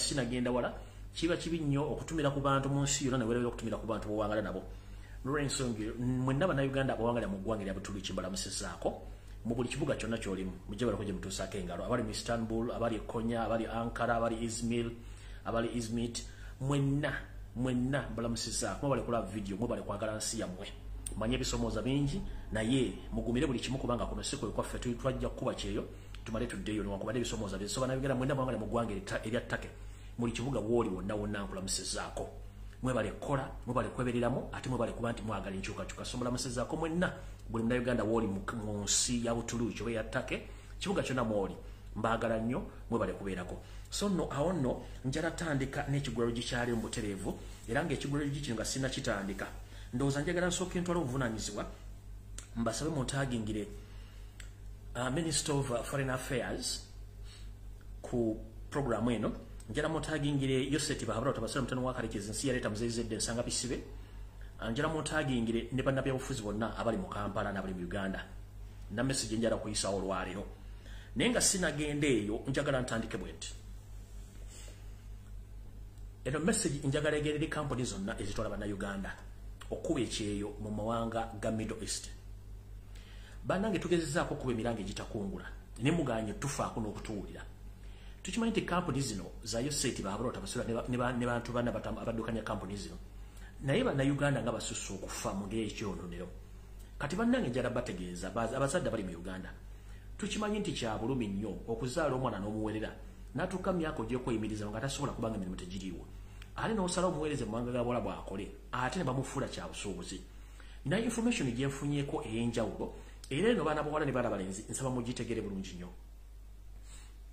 sinagenda wala kiba kibi nnyo okutumira ku bantu mu nsi yonna ne weerabira okutumira ku bantu bowangala nabo lw'ensonga mwenna bannayuganda abawangala mu ggwanga lya Butuluki mbalamusizaako mu buli kibuga kyonna ky'olimu mujje balako gye mutuusaako engalo abali mu Istanbul abali e Konya abali Ankara abali Izmir abali Izmit mwenna mbalamusizaako mwebale kulaba video mwebale kwagala nsi yammwe manye ebisomooza bingi naye mugumire buli kimu kubanga kuno si kwe kwaffe twajja kukuba kyeyo tumale tuddeyo newankubadde ebisomooza bisoba nabigera mwenna bawangala mu ggwanga erya ttake muli kibuga wooli wonna wonna nkulamusizaako mwebale kola mwebale kwebereramu ate mwebale kuba nti mwagala enkyukakyuka so mbalamusizaako mwenna buli munnayuganda wooli mu nsi ya Butuluki oba eyattake kibuga kyonna mwoli mbaagala nnyo mwebale kubeerako so nno awo nno njala tandika n'ekigulalo gikyali mu butereevu era ng'ekigulalo kino nga sina kitandika ndowooza njagala nsooka entwala obuvunaanyizibwa mbasabe muntagingire Minister of Foreign Affairs ku programu eno njala muntagingire Yoseti bahabula otabasira mutano wakarekezi nsi yaleeta muzeyizedde nsanga bisibe njala muntagingire ne bannabyabufuzi bonna abali mu Kampala n'abali mu Uganda na message njala kuyisaawo olwaleero naye nga sinagenda eyo njagala ntandike bwe nti eno message njagala egerere kampuni zonna ezitwala bannayuganda okuba ekyeyo mu mawanga ga Middle East bannange tugezezaako okuba emirango egitakungula ne muganye tufaako n'okutuwulira tukimanyi nti kampuni zino za Yoseti bahabula otabasula ne bantu banna abaddukanya kampuni zino naye bannayuganda nga basusse okufa mu ngeri ekyononero kati bannange njala bategeeza abazadde bali mu Uganda tukimanyi nti kya bulumi nnyo okuzaala omwana n'omuwerera n'atuuka myaka ogyekweyimiriza nga tasobola kubanga emirimu tegiriiwo ate n'osala omuweereze mu mawanga ga Bwarabu akole ate ne bamufuula kya busuubuzi naye information gyenfunyeeko ey'enjawulo era eno baana bawala ne baana balenzi nsaba mugitegere bulungi nnyo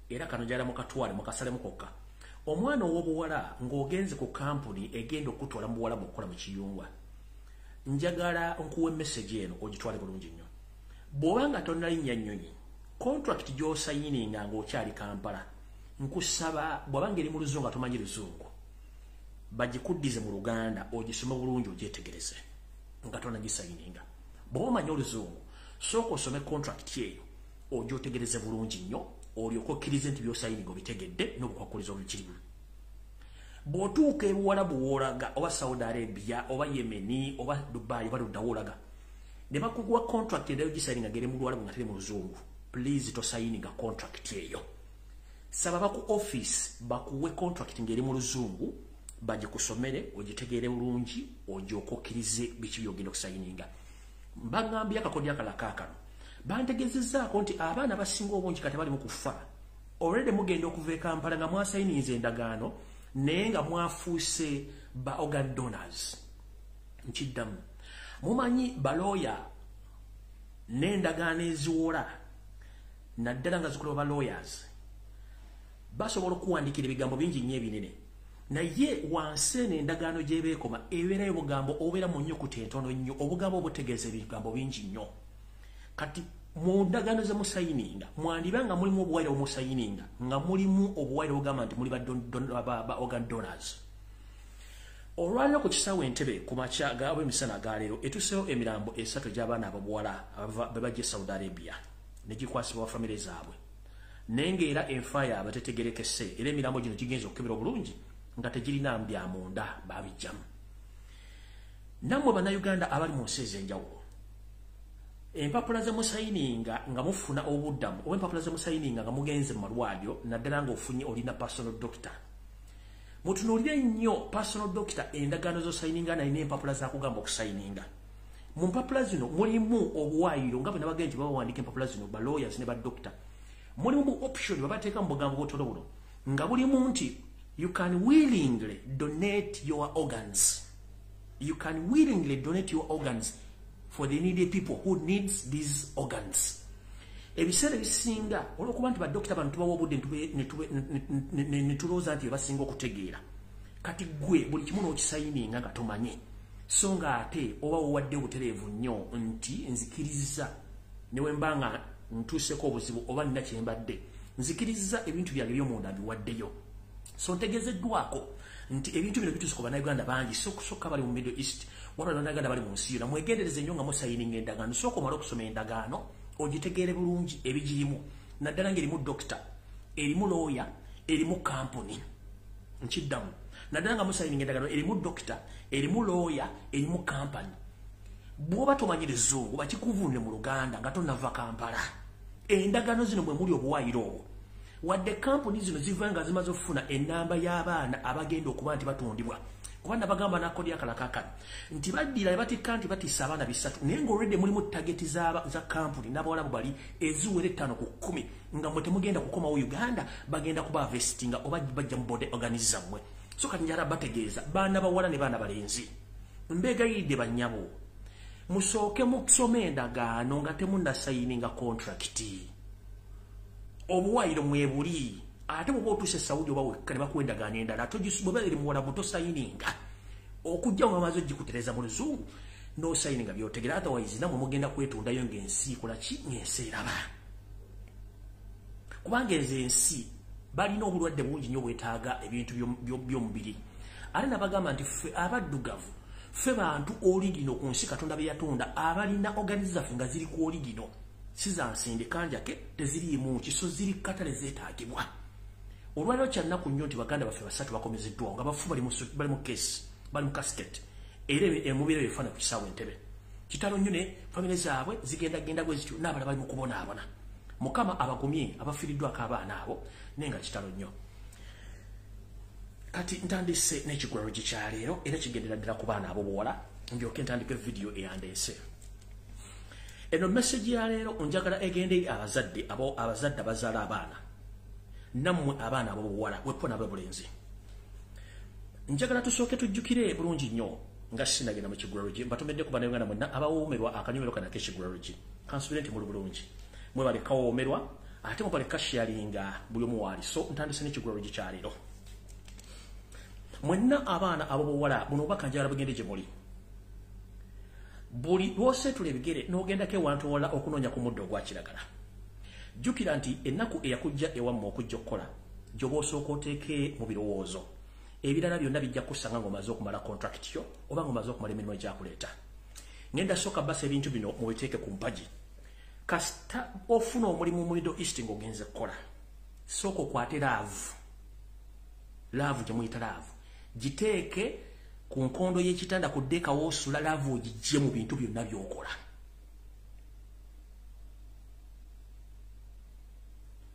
era kano njala mukatwale mukasalemu kokka omwana ow'obuwala ng'ogenze ku kampuni egenda okutwala mu Buwarabu okukola mu kiyungwa njagala nkuwa message eno ogitwale bulungi nnyo bw'obanga tonnalinnya nnyonyi contract gy'osayininga ng'okyali Kampala nkusaba bw'obanga eri mu Luzungu atomanyi Luzungu bagikuddize mu Luganda ogisome bulungi ogyetegereze nga tonnagisayininga bw'oba omanyi Oluzungu sooka osome contract eyo ogyotegereze bulungi nnyo olyoke okkirize nti by'osayininga obitegedde n'obukwakkulizo obukirimu bw'otuuka e Buwarabu w'olaga oba Saudi Arabia oba Yemeni oba Dubai oba ludda w'olaga ne bakuguwa contract edayo gisayininga ng'eri mu Lwarabu nga teri mu Luzungu please tosayininga contract eyo saba baku office bakuwe contract ng'eri mu Luzungu bagikusomere ogitegeere bulungi ogyoke okkirize biki by'ogenda okusayininga mbagambye akakodya akalaka kano bantegezezaako nti abaana basinga obungi kati bali mu kufa already mugenda okuva e Kampala nga mwasayininze endagaano naye nga mwafuuse ba organ donors nkiddamu mumanyi balooya n'endagaano eziwola naddala nga zikolebwa ba lawyers basobola okuwandiikira ebigambo bingi nnyo ebinene naye wansi eno endagaano gy'ebeekoma ebeerayo obugambo obeera mu nnyukuta entono nnyo obugambo obutegeeza ebigambo bingi nnyo kati mu ndagaano ze musayininga mwandiba nga mulimu obuwaire omusayininga nga mulimu obuwaire obugamba nti muli ba organ donors olwaliro ku kisaawe Entebbe ku makya g'ab'emisana agaleero etuseewo emirambo 3 gy'abaana ababuwala be bajja e Saudi Arabia ne gikwasibwa ba famire zaabwe naye ng'era enfa yaabwe tetegerekese era emirambo gino gigenza okukebera obulungi nga tegirina byamunda babijjamu nammwe bannayuganda abali mu nsi ez'enjawulo empapula ze musayininga nga mufuna obuddamu oba empapula ze musayininga nga mugenze mu malwaliro naddala ng'ofunye olina personal doctor mutunuulire nnyo personal doctor endagaano z'osayininga naye n'empapula zakugamba okusayininga mu mpapula zino mulimu obuwaayiro nga bwe nabagenzi baba bawandiika empapula zino ba lawyers ne ba doctor mulimu bu option babateeka mu bugambo bw'otono buno nga bulimu nti you can willingly donate your organs. You can willingly donate your organs for the needy people who needs these organs. Ebiseera ebisinga olwokuba nti badokita bano tubawa obudde ne tulowooza nti basinga okutegeera kati gwe buli kimu n'okisayininga nga tomanye so nga ate oba owadde obutereevu nnyo nti nzikiriza ne bwe mba nga ntuuseko obuzibu oba nina kyembadde nzikiriza ebintu byange by'omunda mbiwaddeyo so ntegezeddwako nti ebintu bino bituusa ku bannayuganda bangi sokka bali mu Middle East waliwo bannayuganda bali mu nsi yonna mwegendereze nnyo nga musayininga endagaano sooka omala okusoma endagaano ogitegeere bulungi ebigirimu naddala ng'erimu dokita erimu looya erimu kampuni nchiddamu naddala nga musayininga endagaano erimu dokita erimu lawyer erimu company bw'oba tomanyi Luzungu bakikuvunne mu Luganda nga tonnava Kampala endagaano zino mwe muli obuwaayiro obwo wadde kampuni zino ziva nga zimaze okufuna ennamba y'abaana abagenda okuba nti batundibwa kuba nabagamba nakodi akalakakano nti baddira ne batikka nti batissa abaana 3 naye ng'olwedde mulimu tageti za kampuni n'abawalabu bali eziwera 5 ku 10 nga mwe temugenda kukomawo Uganda bagenda kuba vestinga oba bajja mu bode organize mmwe so kati njala bategeeza baana bawala ne baana balenzi mbegayidde bannyabo musooke mukusoma endagaano nga temunnasayininga kontrakiti obuwaayiro mwebuli ate bwoba otuuse Saudi oba wekka ne bakuwa endagaano endala ate bweba eri muwala muto sayininga okujja mu amaze ogikutereza mu Luzungu n'osayininga by'otegera otherwise namwe mugenda kwetondayo ng'ensi kola ki ng'ensi eraba kubanga ensi balina obulwadde bungi nnyo bwetaaga ebintu by'omubiri ate nabagamba nti ffe abaddugavu ffe bantu oligino ku nsi Katonda be yatonda abalina organize zaffe nga ziri ku oligino si za nsinde kanjake teziriimu kiso ziri katale zeetaagibwa olwaliro kya nnaku nnyo nti baganda baffe 3 bakomezeddwawo nga bafu bali mu kesi bali mu kasket era emubiro ebifaana ku kisaawe Entebbe kitalo nnyo ne famire zaabwe zigenda bwe zityo n'abala bali mu kubonaabona Mukama abagumye abafiiriddwako abaana abo nenga kitalo nnyo kati ntandise n'ekigulalo kyaleero era kigendera ddala ku baana abo bwola ndyoke ntandike video eyandeese eno message ya leero njagala egende eri abazadde abazaala abaana nammwe abaana abo bwola wepona ababulenzi njagala tusooke tujjukire bulungi nnyo nga sinagenda mu kigulalo gye mbatomedde ku bannayuganda mwenna abawoomerwa akanyomero kanako ekigulalo gye kansubirenti muli bulungi mwe bale kawoomerwa ate mwe bale kasharinga buli omu waali so ntandise n'ekigulalo gye kyaleero mwenna abaana abo bwola buno obubaka njagala bugende gye muli buli lwosetula ebigere n'ogendako ewantowola okunoonya ku muddo ogwa kiragala jjukira nti ennaku eyakujja ewammwe okujja okukola gy'oba osooka oteeke mu birowoozo ebirala byonna bijja kusanga ng'omaze okumala contract yo oba ng'omaze okumala emirimu egyakuleeta ngenda sooka basa ebintu bino mubiteeke ku mpagi kasita ofuna omulimu mu Middle East ng'ogenze kukola sooka okwate laavu gye muyita laavu giteeke ku nkondo y'ekitanda ku ddeeka woosula laavu ogijje mu bintu byonna by'okola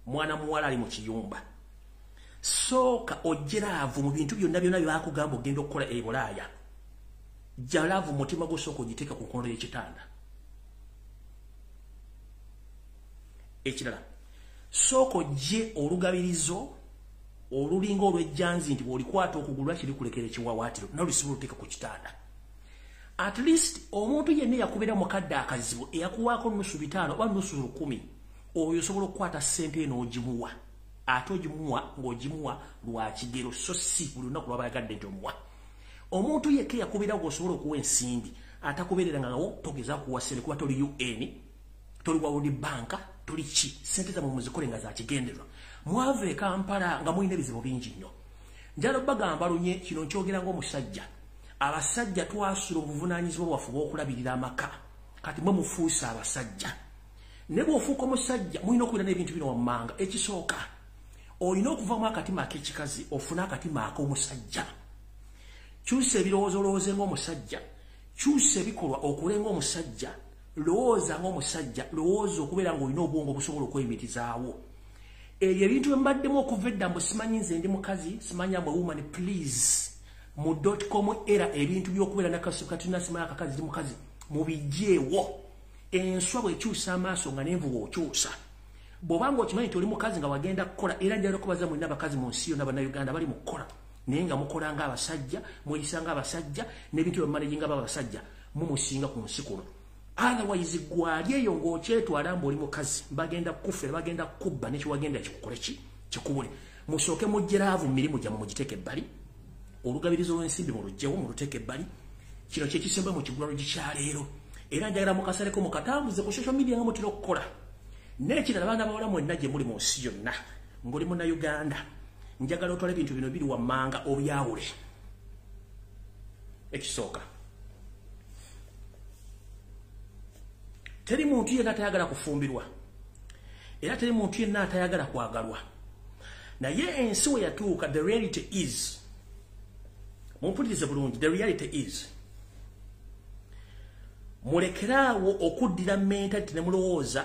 mwana muwala ali mu kiyumba sooka ojje laavu mu bintu byonna byakugamba ogenda okukola e Bulaaya jja laavu mutima gwo sooka ogiteeka ku nkondo y'ekitanda ekirala sooka ojje olugabirizo olulinga olw'ejjanzi nti bw'olikwata okugulwa kiri kulekera ekiwawaatiro nolusiba oluteeka ku kitanda at least omuntu yenna eyakubira mukadde akazibu eyakuwaako nusu 5 oba nusu 10 oyo osobola okukwata ssente eno ogimuwa ate ogimuwa ng'ogimuwa lwa kigero so si buli lunaku lwaba yagadde nti omuwa omuntu yekka eyakubira gwosobola okuwa ensimbi atakubeerera ngawo togeza kuwa ssente kuba toli UN toli wa World Bank toli ki ssente zammwe muzikole nga za kigenderwa mwave e Kampala nga mulina ebizibu bingi nnyo njala bagamba lunye kino nkyogera ng'omusajja abasajja twasula obuvunaanyizibwa bwaffe bw'okulabirira amaka kati mwe mufuusa abasajja ne bw'ofuuka omusajja mulina okubeera n'ebintu bino wammanga ekisooka olina okuvaamu akatima ak'ekikazi ofune akatima ak'omusajja kyusa ebirowoozo lowooze ng'omusajja kyusa ebikolwa okole ng'omusajja lowooza ng'omusajja lowooza okubeera ng'olina obwongo obusobola okweyimirizaawo ebyo ebintu bwe mbaddemu okuva edda mbu simanyi nze ndi mukazi simanyi amwe woman please mu .com era ebintu by'okubeera nakasukatuna simanyi akakazi ndi mukazi mubijjeewo enswa bw'ekyusa amaaso nga n'envu bw'okyusa bw'obanga okimanyi nti oli mukazi nga wagenda kukola era njala okubaza mwenna abakazi mu nsi yonna bannayuganda bali mu kukola naye nga mukola ng'abasajja mweyisa ng'abasajja n'ebintu bye mumanaginga abasajja mumusinga ku nsi kuno otherwise gwali eyo ng'okyetwala mbu oli mukazi bagenda kufera bagenda kubba nekiwagenda kikukole kikubule musooke mujje laavu mu mirimu gyammwe mugiteeke ebbali olugabirizo lw'ensimbi mulugjewo muluteeke ebbali kino kyekisembayo mu kigulalo gikyaleero era njagala mukasaleko mukatambuze ku social media nga mutera okukola n'ekirala baana bawala mwenna gye muli mu nsi yonna ng'oli munnayuganda njagala otwala ebintu bino biri wammanga obyawule ekisooka teri muntu yenna atayagala kufumbirwa era teri muntu yenna atayagala kwagalwa naye ensi we yatuuka the reality is mumpulirize bulungi. The reality is mulekerawo okuddira mentality ne mulowooza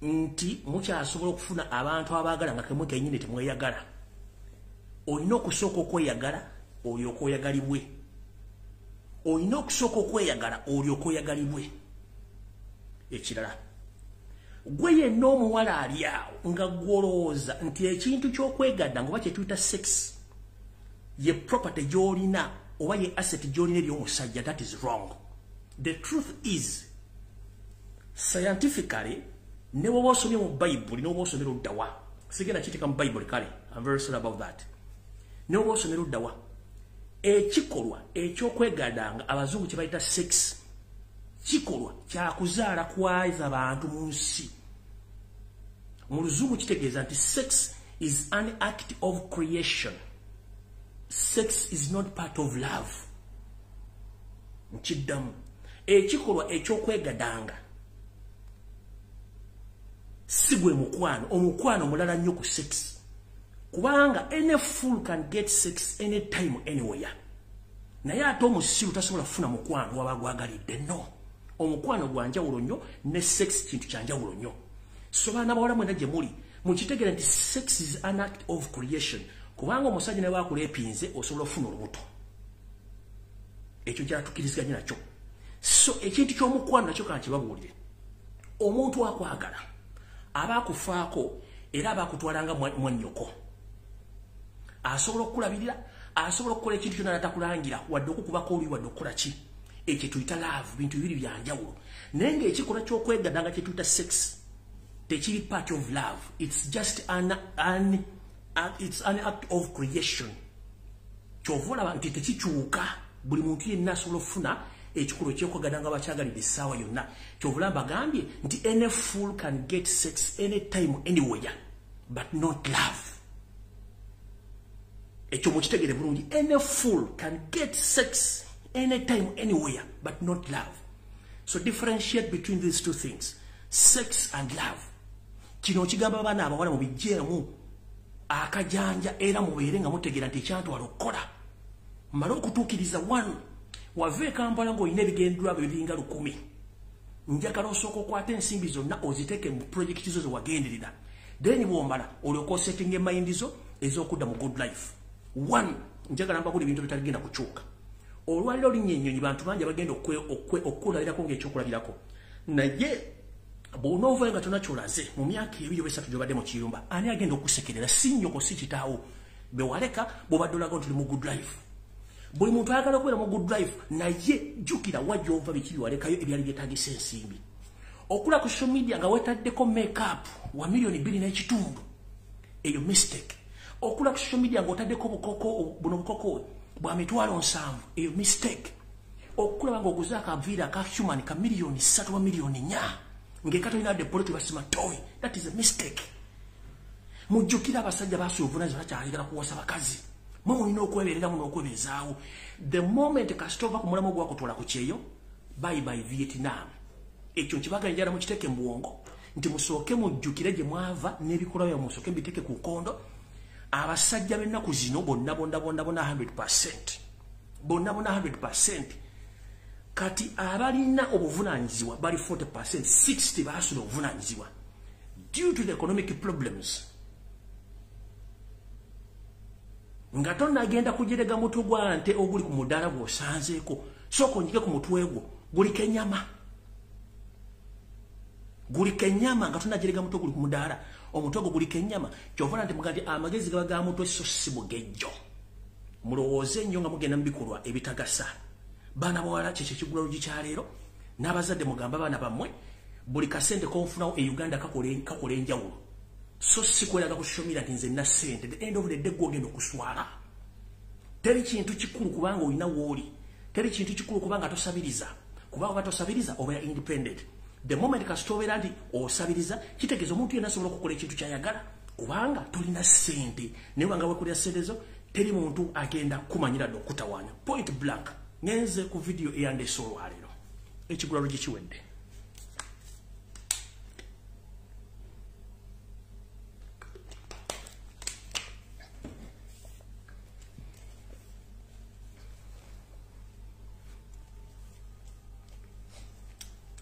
nti mukyasobola okufuna abantu abaagala nga kemwe kennyini temweyagala. Olina okusooka okweyagala olyoka oyagalibwe. Olina okusooka okweyagala olyoka oyagalibwe. Ekirala, gwe yenna omuwala ali awo nga gwolowooza nti ekintu ky'okwegadda ngoba kye tuyita sex ye property gy'olina oba ye asset gy'olina ery'omusajja, that is wrong. The truth is, scientifically, ne bw'oba osomye mu Bible, ne bw'oba osomera oddawa, sigenda kiteeka mu Bible kale, I'm very sorry about that. Ne bw'oba osomera oddawa, ekikolwa eky'okwegaddanga abazungu kye bayita sex, kikolwa kyakuzaala kwaza abantu mu nsi. Mu luzungu kitegeeza nti sex is an act of creation. Sex is not part of love. Nkiddamu, ekikolwa eky'okwegaddanga si gwe mukwano, omukwano mulala nnyo ku sex. Kubanga any fool can get sex anytime anywhere. Naye ate omusiru tasobola kufuna mukwano waba gwagalidde. No, omukwano gwa njawulo nnyo ne sex kintu kya njawulo nnyo. So baana bawala mwena gye muli mukitegere nti sex is an act of creation. Kubanga omusajja ne baakuleepinze osobola okufuna olubuto. Ekyo kyatukiriziganya nakyo. So ekintu ky'omukwano nakyo kankibabuulire. Omuntu akwagala aba akufaako era aba akutwalanga mwannyoko. Asobola okukulabirira, asobola okukola ekintu kyonna natakulangira wadde okukubako oluyi wadde okukola ki. Ekyo tuyita love, bintu bibiri bya njawulo. Naye ng'ekikolwa ky'okwegaddanga kye tuyita sex tekiri part of love. It's just an act of creation. Kyova olaba nti tekikyuka. Buli muntu yenna asobola okufuna ekikolwa ky'okwegaddanga bakyagalidde essaawa yonna. Kyova olaba bagambye nti any fool can get sex anytime anywhere but not love. Ekyo mukitegere bulungi. Any fool can get sex anytime anywhere but not love. So differentiate between these two things, sex and love. Kino kigamba abaana abawala mubijjeemu akajanja era mubeere nga mutegeera nti ekyantwala okukola mmala okutuukiriza one wava e Kampala ng'olina ebigendwa biringa 100. Njagala osooka okwata ensimbi zonna oziteeke mu projekiti zo ze wagenderera, then bw'omala olyoka osettinga emayindi zo ez'okudda mu good life. One, njagala mbagula ebintu bitagenda kukyuka. Olwaliro olinnya ennyonyi bantu bangi bagenda okukulabirako ng'ekyokulabirako. Naye bw'onoova nga tonna kyolaze mu myaka 2-3 gy'obadde mu kiyumba, ani agenda okusekerera? Si nnyoko si kitaawo. Bewaleka bw'obadde olaga nti oli mu good life. Buli muntu ayagala okubeera mu good life, naye jjukira wajja ova biki biwalekayo ebyali byetaagisa ensimbi. Okula ku social media nga weetaddeko make-up wa $2.5 million, eyo mistake. Okula ku social media ng'otaddeko buno bukoko bwa $7 million, eyo mistake. Okulaba ng'oguze akaviira aka human ka $3 million, $4 million ng'ekatolina deporate basima toy, that is a mistake. Mujjukira abasajja baasuubunazibwa bakyayagala kuwasa bakazi. Mwe mulina okwebeereramu n'okwebeezaawo. The moment kasita ova ku mulamu gwakutwala ku kyeyo, bye bye Vietnam. Ekyo nkibaganya njala mukiteeke mu bwongo nti musooke mujjukire gye mwava n'ebikolwa byammwe musooke mbiteeke ku nkondo. Abasajja b'ennaku zino bonna 100%. Bonna 100%. Kati abalina obuvunaanyizibwa bali 40%, 60 baasula obuvunaanyizibwa due to the economic problems. Nga tonnagenda kujerega mutwe gwa nte oguli ku mudaala gw'osanzeeko, sooka onjike ku mutwe gwo guliko ennyama. Guliko ennyama nga tonnajerega mutwe guli ku mudaala, omutwe gwo guliko ennyama. Kyova nti mugandi amagezi gaba ga mutwe so si mugejjo. Mulowooze nnyo nga mugenda mu bikolwa ebitagasa. Baana bawala kyekyo kigula luggi kya leero, n'abazadde mugamba baana bammwe buli kasente konfunawo e Uganda kakola enjawulo. So si kweraga ku social media nti nze nina ssente. The end of the day gwogenda okuswala. Teri kintu kikulu kubanga olina wooli. Teri kintu kikulu kubanga tosabiriza. Kubanga batosabiriza obeera independent. The moment kasita obeera nti osabiriza, kitegeeza omuntu yenna asobola okukola ekintu ky'ayagala kubanga tolina ssente. Naye wanga weekolera ssente zo, teri muntu agenda kumanyira dde okutawaanya. Point blank. Ngenze ku video eyandeese olwaleero. Ekigula luggi kiwedde.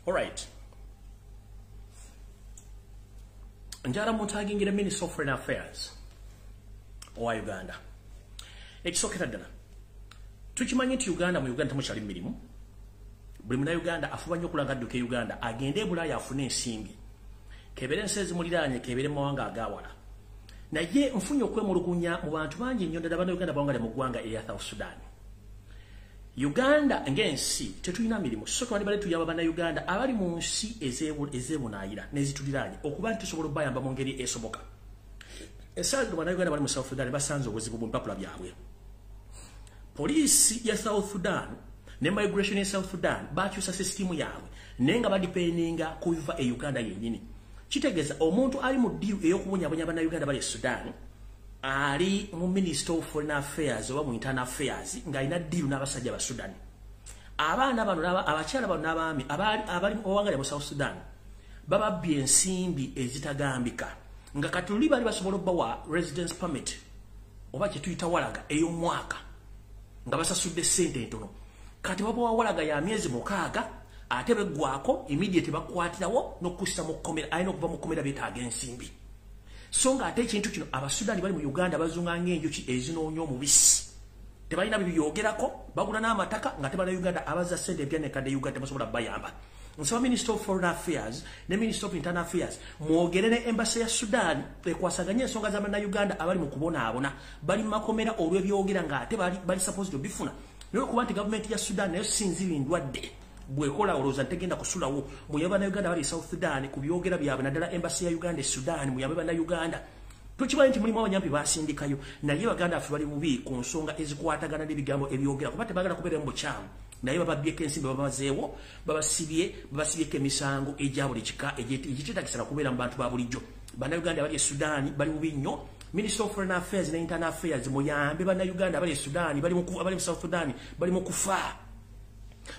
All right. Njala mutagingira Minister of Foreign Affairs owa Uganda. Ekisokera ddala. Tukimanyi nti Uganda mu Uganda temukyali mirimu. Buli muna Uganda afuba nnyo okulaga adduka Uganda agende Bulaaya afune ensimbi. Kebere ensezi muliraanye kebere mawanga agawala. Naye nfunye okwemulugunya mu bantu bangi nnyo ddala bana Uganda bawangale mu ggwanga erya South Sudan. Uganda ng'ensi tetulina mirimu so twandibale tuyamba bana Uganda abali mu nsi ezebunaayira nezituliraanye okuba nti tusobola obayamba mu ngeri esoboka. Esaaga bana Uganda bali mu South Sudan basanze obuzibu mu mpapula byabwe. Poliisi ya South Sudan ne migration ya South Sudan bakyusa system yaabwe nenga badipeninga kuva e Uganda yennyini. Kitegeeza omuntu ali mu ddiru ey'okubonyabonya bana Uganda bali Sudan ali mu Minister of Foreign Affairs oba mu Internal Affairs ng'alina ddiru n'abasajja ba Sudan. Abaana bano abakyala bano n'abaami abali owangale mu South Sudan bababbye ensimbi ezitagambika nga kati luli bali basobola obbawa residence permit oba kye tuyita walaga ey'omwaka nga basasudde ssente entono kati babawa walaga ya myezi 6 ate beggwako immediate bakwatirawo n'okkussa mu kkomera alina okuva mu kkomera beetaaga ensimbi. So nga ate ekintu kino abasudani bali mu Uganda bazunga ng'enjuki ezinoonya omubisi. Tebalina bibyogerako bagula n'amataka nga tebala Uganda abaza ssente empya nekadde Uganda tebasobola bayamba. Nsaba Minister of Foreign Affairs ne Minister of Internal Affairs mwogere ne Embassy ya Sudan ekwasaganya ensonga za Uganda abali mu kubonaabona bali mu makomera olw'ebyogera nga ate bali supposed to bifuna. Naye okuba nti gavumenti ya Sudan nayo sinziri ndwadde bwekola olowooza ntegenda kusulawo muyamba na Uganda bali South Sudan ku byogera byabwe naddala Embassy ya Uganda e Sudan muyambe bana Uganda. Tukimanyi nti mulimu abanyampi basindikayo naye Baganda affe bali bubi ku nsonga ezikwatagana n'ebigambo ebyogera kuba tebagala kubeera mu bukyamu naye bababyeko ensimbi babazeewo babasibyeko emisango egya buli kika egiteetagisana kubeera mu bantu ba bulijjo. Bana Uganda bali e Sudan bali bubi nnyo. Minister of Foreign Affairs ne Internal Affairs muyambe bana Uganda bali e Sudan bali mu South Sudan bali mu kufa.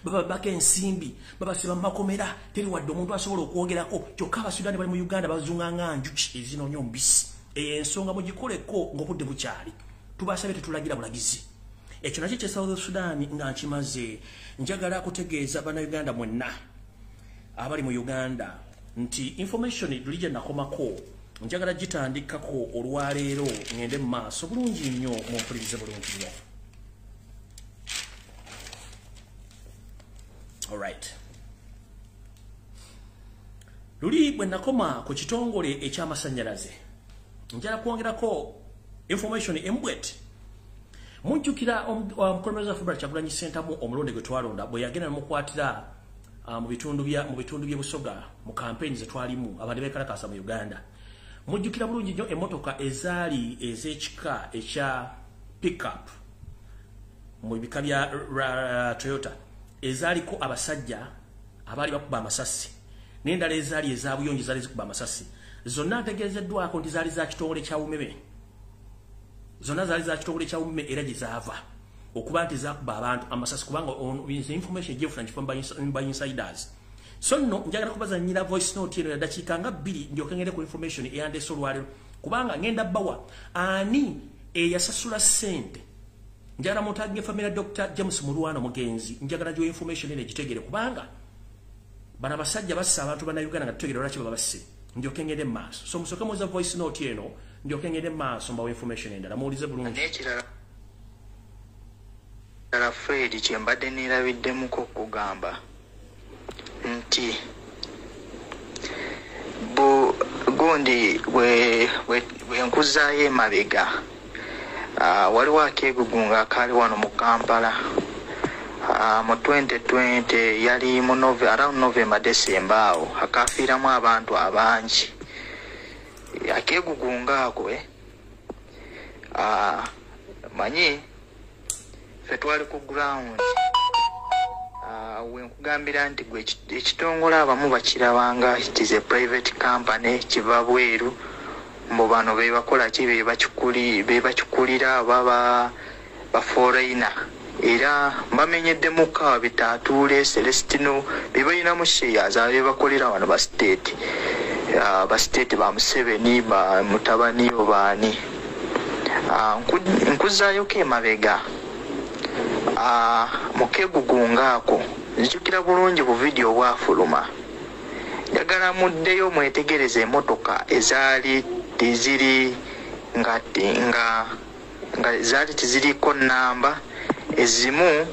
Baba baka ensimbi baba siba makomera teri wadde omuntu asobola okwogerako kyokka abasudani bali mu Uganda bazunganga njuki ezinoonya omubisi ensonga mugikoleko ng'obudde bukyali tubasabye tetulagira bulagizi. Ekyo nakyo kye South Sudan nga nkimaze njagala kutegeeza bana Uganda mwenna abali mu Uganda nti information luli gye nakomako njagala gitandikako olwaleero ngende mu maaso bulungi nnyo mumpulirize bulungi nnyo. All right. Luli bwe nakoma ku kitongole eky'amasannyalaze njala kwongerako information embwet. Mujjukira omukulembeze wa February Kyagulanyi Ssentamu omulonde gwe twalonda bwe yagenda mukwatira mu bitundu bye Busoga mu campaign ze twalimu abandi bekalakasa mu Uganda. Mujjukira bulungi nnyo emmotoka ezaali ez'ekika ekya pickup mu bika bya Toyota ezaliko abasajja abali bakuba amasasi n'endala ezaali ezabuyonjo zaali zikuba amasasi zonna ntegeezeddwako nti zaali za kitongole kya Owememe. Zonna zaali za kitongole kya Owememe era gye zaava okuba nti zakuba abantu amasasi kubanga information gyefuna from by insiders. So nno njagala kubaza nnyina voice note eno ya dakiika nga 2 ndyoke ngende ku information eyandeese olwaleero kubanga ngenda bbawa ani eyasasula ssente. Njagala mutaginge family Dr. James Mulwano mugenzi njagala jo information ene gitegere kubanga bana basajja bassa abantu bana Uganda nga tutegere lwaki babasse ndyoke ngende maaso. So musoke muza voice note eno ndyoke ngende maaso mbawo information endala muwulize bulungi. Ekirala Fred kyembadde neerabiddemu kugamba nti gundi bwe nkuzaayo emabega waliwo akeegugunga akaali wano mu Kampala mu 2020 yali mu around November December awo akafiiramu abantu abangi. Akeegugunga ako manyi ffe twali ku ground wenkugambira nti gwe ekitongole abamu bakirabanga it is a private company kiva bweru mbo bano bebakola ki bebakikulira baba ba foreigner era mbamenyeddemu kawa bitatuule Celestino bebalinamu shares bebakolera wano ba state ba Museveni ba mutabani obaani nkuzaayo ke mabega mukegugunga ako nzijukira bulungi bu video bwafuluma njagala muddeyo mwetegereze emmotoka ezaali teziri nga zaali teziriko namba ezimu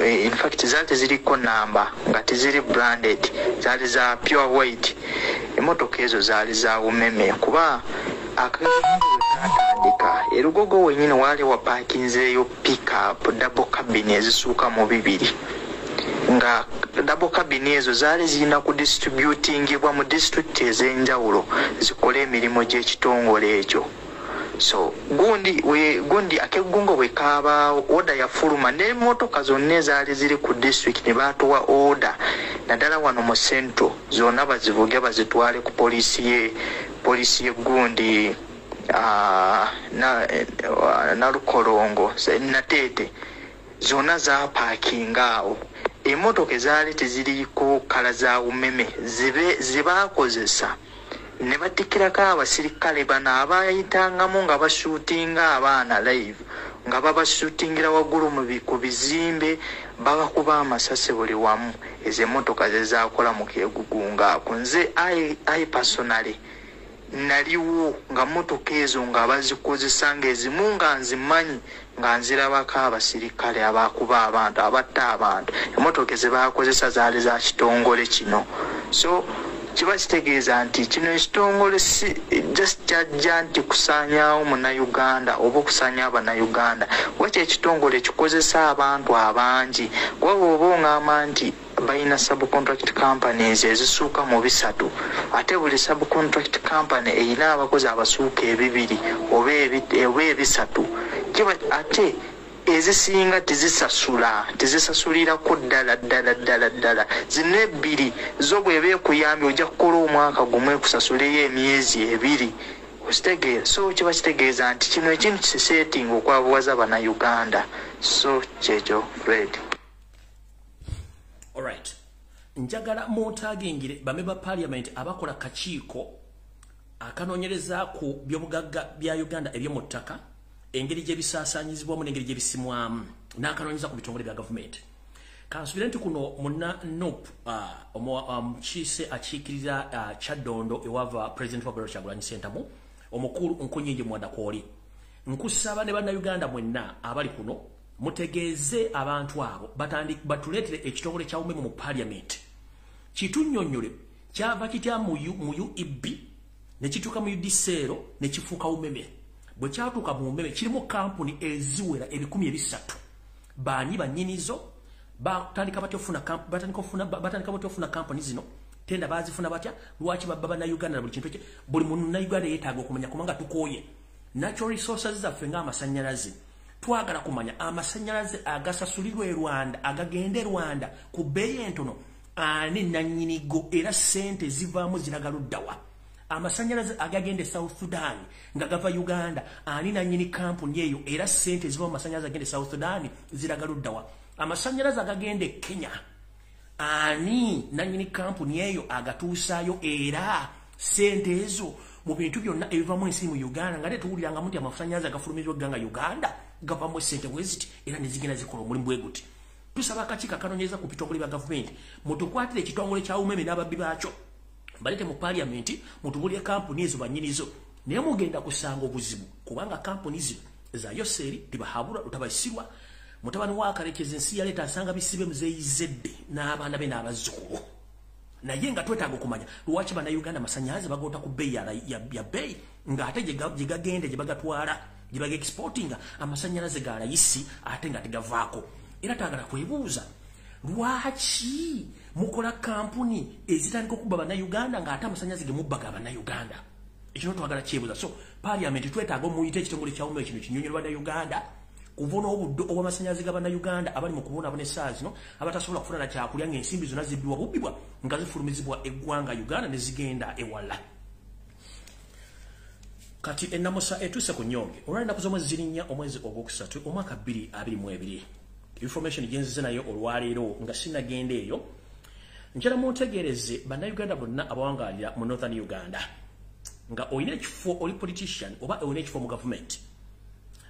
in fact zaali teziriko namba nga teziri branded zaali za pure white emmotoka ezo zaali za Owememe kuba akatandika erugogo wenyine wali wapakinzeeyo pickup double cabin ezisuuka mu 2 nga double cabin ezo zaali zirina ku distributingibwa mu district ez'enjawulo zikola emirimu gy'ekitongole ekyo. So gundi akegungo wekaba order ya fuluma n'emmotoka zonna ezaali ziri ku district ne baatuwa order naddala wano mu central zonna bazivuge bazitwale ku poliisi ye gundi na Lukolongo Nateete zonna za parking awo. Emmotoka ezaali teziriko kala za Owememe zibaakozesa ne batikirako abasirikale bano abayitangamu nga bashootinga abaana live nga babashootingira waggulu ku bizimbe babakuba amasasi buli wamu. Ezo emmotoka zezaakola mu keegugunga ako. Nze I personally naliwo nga mmotoka ezo nga bazikozesa ng'ezimu nga nzimanyi nga nzirabako abasirikale abakuba abantu abatta abantu. Emmotoka zebakozesa zaali za kitongole kino. So kiba kitegeeza nti kino ekitongole si just kyajja nti kusaanyaawo munnayuganda oba okusaanya abannayuganda wakyo ekitongole kikozesa abantu abangi waba oba oŋŋamba nti balina subcontract companies ezisuuka mu 3 ate buli subcontract company erina abakozi abasuuka 2 oba 3 kiba ate ezisinga tezisasulirako ddala zino 2 zo bw'eba ekuyambye ojja kukola omwaka gumu ekusasuleyo emyezi 2 okitegeera. So kiba kitegeeza nti kino ekintu kisetinga okwabuwaza bannayuganda. So kyekyo Fred. Alright, njagala mwotagingire bamemba parliament abakola kakiiko akanoonyereza ku byobugagga bya Uganda eby'omu ttaka engeri gye bisaasanyizibwamu n'engeri gye bisimwamu n'akanoonyeza ku bitongole bya gavumenti. Kansubire nti kuno munna NOP omukiise akiikirira Kyaddondo ewava President wa Kyagulanyi Ssentamu omukulu Nkunyingi Mwadakooli. Nkusaba ne bannayuganda mwenna abali kuno mutegeeze abantu abo batuleetere ekitongole kya Owememe mu parliament kitunnyonnyole kyava kitya mu UEB ne kituuka mu UDCL ne kifuuka Owememe. Bwe kyatuuka mu Owememe kirimu kampuni eziwera 300,000 baani bannyinizo batandika batya ofuna kampuni zino tenda bazifuna batya lwaki babba bannayuganda na buli kintu kye buli munnayuganda yeetaaga okumanya kubanga tukooye natural resources zaffe ng'amasannyalaze. Twagala kumanya amasannyalaze agasasulirwa e Rwanda agagende Rwanda ku bbeeyi entono ani nannyinigo era ssente zivaamu ziraga luddawa. Amasannyalaze agagende South Sudan nga gava Uganda ani nannyini kampuni eyo era ssente zivaamu amasannyalaze agende South Sudan ziraga luddawa. Amasannyalaze agagende Kenya ani nannyini kampuni eyo agatuusaayo era ssente ezo mu bintu byonna ebivaamu ensi mu Uganda nga tetuwulirangamu nti amasannyalaze agafulumirizwa egganga Uganda gavamu essente bweziti era ne zigenda zikola omulimu bwe guti. Tusaba akakiiko akanoonyereza ku bitongole bya gavumenti mutukwatire ekitongole kya Owememe n'ababbi baakyo balete mu parliament mutubulire kampuni ezo bannyinizo naye mugenda kusanga obuzibu kubanga kampuni zino za Yoseri tibahabula lutabayisirwa mutabani wa Kalekezi ensi yaleeta asanga bisibe muzeeyizedde n'abaana be n'abazzukulu naye nga twetaaga okumanya lwaki bannayuganda amasannyalaze bagota ku bbeeyi ya bbeeyi ng'ate gye gagende gye bagatwala gye baga exportinga amasannyalaze ga layisi ate nga tegavaako. Era twagala kwebuuza lwaki mukola kampuni ezitandika okubba bannayuganda ng'ate amasannyalaze ge mubbaga abannayuganda. Ekino twagala kyebuuza. So parliament twetaaga omuyita ekitongole kya Owememe kino kinyonyolwa bannayuganda kuvuna obuddo obw'amasannyalaze ga bannayuganda abali mu kubonaabona essaawa zino abatasobola kufuna na kyakulya ng'ensimbi zonna zibbibwa bubbibwa nga zifulumizibwa eggwanga Uganda ne zigenda ewala. Kati ennamusa etuuse ku nnyonge olw'ennaku z'omwezi 4 omwezi ogwokusatu omwaka 2022. Information gyenzize nayo olwaleero nga sinagenda eyo njala muntegeereze bannayuganda bonna abawangaalira mu Northern Uganda nga olina ekifo oli politician oba olina ekifo mu gavumenti.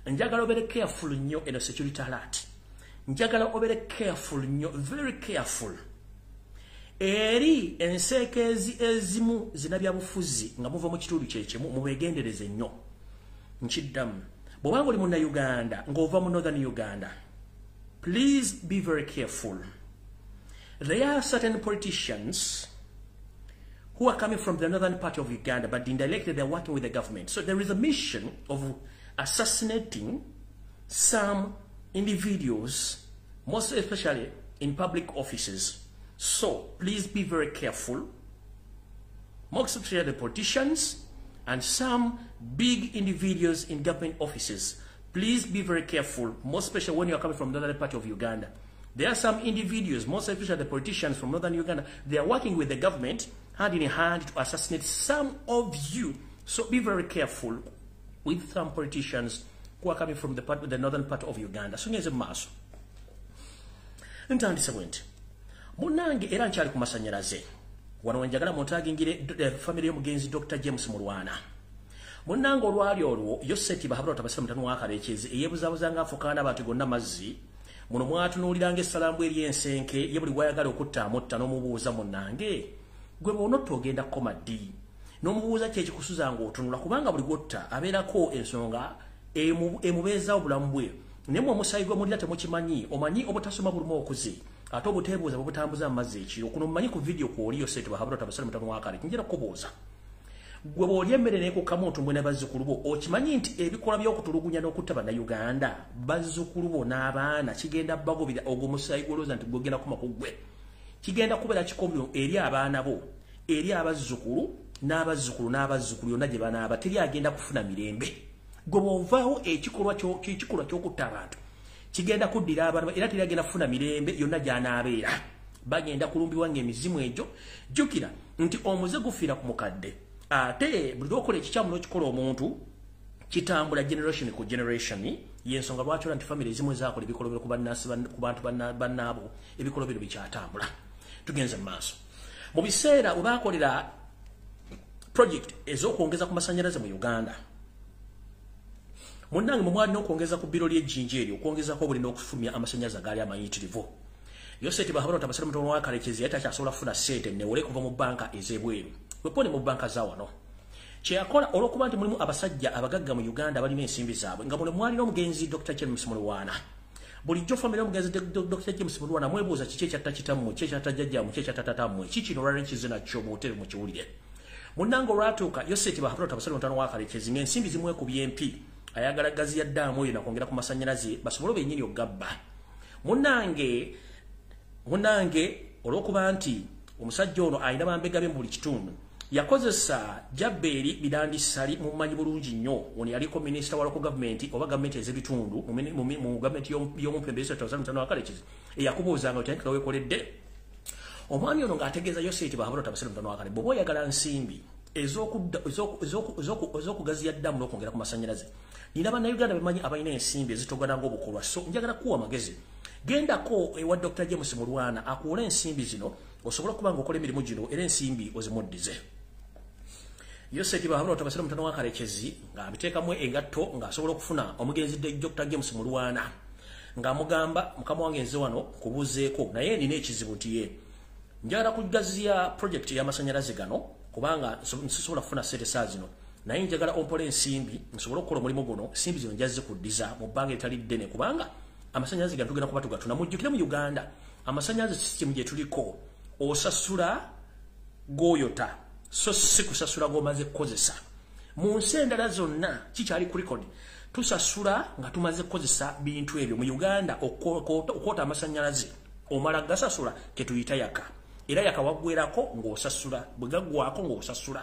Njagala obere careful nnyo eno security alert. Njagala obere careful nnyo, very careful. eri enseekezi ezimu zinabya bufuzi nga muva mu kitundu kyekimu mubegendereze nnyo nkiddamu bw'obanga oli munna Uganda ng'ova mu northern Uganda please be very careful. There are certain politicians who are coming from the northern part of Uganda, but indirectly they're working with the government. So there is a mission of assassinating some individuals, most especially in public offices. So please be very careful. Most especially the politicians and some big individuals in government offices. Please be very careful, most especially when you are coming from the northern part of Uganda. There are some individuals, most especially the politicians from northern Uganda, they are working with the government hand in hand to assassinate some of you. So be very careful with some politicians who are coming from the northern part of Uganda. So nyeze maso. Ntandise bwenti. Munange era nkyali ku masanyalaze. Wano wenjagala montagingire family y'omugenzi Dr. James Mulwana. Munange olwali olwo Yoseti bahabula tabasira mutanu wakarekezi eyebuzaabuzanga afukana abantu gonna mazzi. Muno mwatunuuliranga essalamu eri ensenke ye buli gwayagala okuttaamu tta n'omubuuza munnange gwe bw'onotta ogenda koma ddi n'omubuuza kyekikusuza ng'otunula kubanga buli gwotta abeerako ensonga emubeezaawo obulamu bwe naye mwe omusaayi gw'omulira temukimanyi omanyi obutasoma bulumu okuze ate obuteebuuza bubutambuza mu mazzi ekiro kuno mumanyi ku vidiyo kwoli Yoseti bahabula tabasira mutanu wakale njira kubuuza gwe bw'olya emmere n'ekukkamu otumbwe ne bazzukulu bo okimanyi nti ebikolwa by'okutulugunya n'okutta bannayuganda bazzukulu bo n'abaana kigenda bagobera ogwo omusaayi gw'olowooza nti gwogenda koma ku ggwe kigenda kubeera kikomyo eri abaana bo eri abazzukulu n'abazzukulu yonna gye banaaba teri agenda kufuna mirembe gwe bw'ovaawo ekikolwa ky'okutta abantu kigenda kuddira abaana era teri agenda kufuna mirembe yonna gy'anaabeera bagenda kulumbibwa ng'emizimu egyo jjukira nti omuze gufiira ku mukadde ate buli lwokola ekikyamu n'okikola omuntu kitambula generation ku generation yensonga lwaki ola nti family ezimu ezaakola ebikolobero ku bantu bannaabo ebikolobero bikyatambula tugenze mu maaso mu biseera we baakolera project ez'okwongeza ku masannyalaze mu Uganda munnange mwe mwalina okwongeza ku bbiro ly'ejjinja eryo okwongezako obulina okufulumya amasannyalaze agaali amayitirivu Yoseti bahabula tabasira mutono wa kalekezi yali takyasobola kufuna ssente newole kuva mu banka ez'ebweru wepone mu banka za wano kyeyakola olw'okuba nti mulimu abasajja abagagga mu Uganda balina ensimbi zaabwe nga muno mwalina omugenzi Dr. James Mulwana bulijjo famire omugenzi Dr. James Mulwana mwebuuza kiki ekyatta kitammwe kiki ekyatta jjajjammwe kiki ekyatta tatamwe kiki kino olwalina kize nakyo mubutere mukiwulire munnange olwatuuka Yoseti bahabula tabasira mutono wa kalekezi ng'ensimbi zimwekubye empi ayagala gazi ya ddaamu oyo nakwongera ku masannyalaze basobole bennyini oggabba munnange olw'okuba nti omusajja ono ayina bambega be mu buli kitundu yakozesa Jabbeeri Bidandisali mumanyi bulungi nnyo ono yaliko minisita wa local government oba gavumenti ez'ebitundu mu gavumenti y'omumpembereso tabasira wakalekezi eyakubuuzanga otandika weekoledde omwami ono ng'ategeeza Yoseti bahabula tabasira mutano wakale bw'oba oyagala nsimbi ez'okugaziya ddamu n'okwongera ku masannyalaze nina bannayuganda bemanyi abalina ensimbi ezitogana ng'obukolwa so njagala kuwa amagezi gendako ewa Dr. James Mulwana akuula ensimbi zino osobola okuba ng'okola emirimu gino era ensimbi ozimuddize Yoseti bahabula tabasira mutano wa kalekezi ng'abiteekamu engatto ng'asobola okufuna omugenzi Dr. James Mulwana ng'amugamba mukama wange nze wano kubuuzeeko naye nina ekizibu nti ye njagala kugaziya project y'amasannyalaze gano kubanga nsobola kufuna ssente saa zino naye njagala ompola ensimbi nsobola okukola omulimu guno ensimbi zino njazze kuddiza mu bbanga eritali ddene kubanga amasannyalaze gano tugenda kuba tugatuna mujjukire mu Uganda amasannyalaze system gye tuliko osasula goyota so si kusasula g'omaze kukozesa mu nsi endala zonna kikyali ku record tusasula nga tumaze kukozesa bintu ebyo mu Uganda okwota amasannyalaze omala gasasula ketuyita yaka era yaka waggwerako ng'osasula bwe gaggwako ng'osasula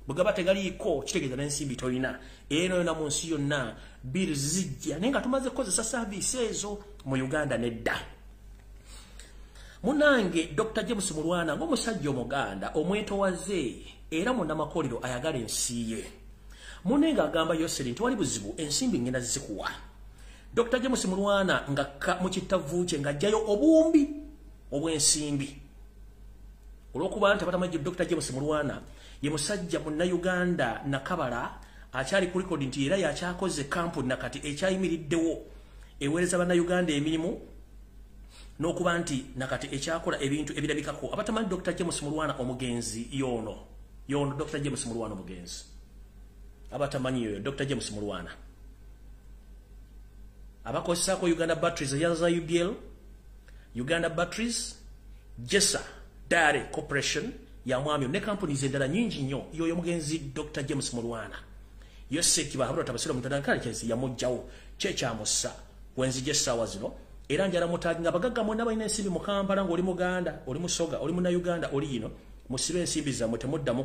bwe gaba tegaliiko kitegeeza n'ensimbi tolina eno yonna mu nsi yonna bills zijja naye nga tumaze kukozesa saaviisi ezo mu Uganda nedda munange Dr. James Mulwana ng'omusajja omuganda omwetowaze era munnamakolero ayagala ensi ye munne ng'agamba Yoseri nti wali buzibu ensimbi ngenda zikuwa Dr. James Mulwana nga mu kittavu kye ng'ajjayo obuwumbi obw'ensimbi olw'okuba nti abatamajja Dr. James Mulwana ye musajja munnayuganda nakabala akyali ku record nti era yakyakoze kampuni nakati ekyayimiriddewo eweereza bannayuganda emirimu n'okuba nti nakati ekyakola ebintu ebirabikako abatamanyi Dr. James Mulwana omugenzi yono Dr. James Mulwana omugenzi abatamanyi yoyo Dr. James Mulwana abakozesako Uganda Batteries yaza UBL Uganda Batteries Jessa Dairy Corporation ya mwami ne companies endala nyingi nnyo yoyo mugenzi Dr. James Mulwana yose kibahabura tabasira mutandakale kyesi yamujjawo kyekyamussa wenzi Jessa wazino era njala mutaginga bagagga monna balina ensimbi mu Kampala ng'oli Muganda oli Musoga oli muna Uganda oli yino musibe ensimbi zammwe temuddamu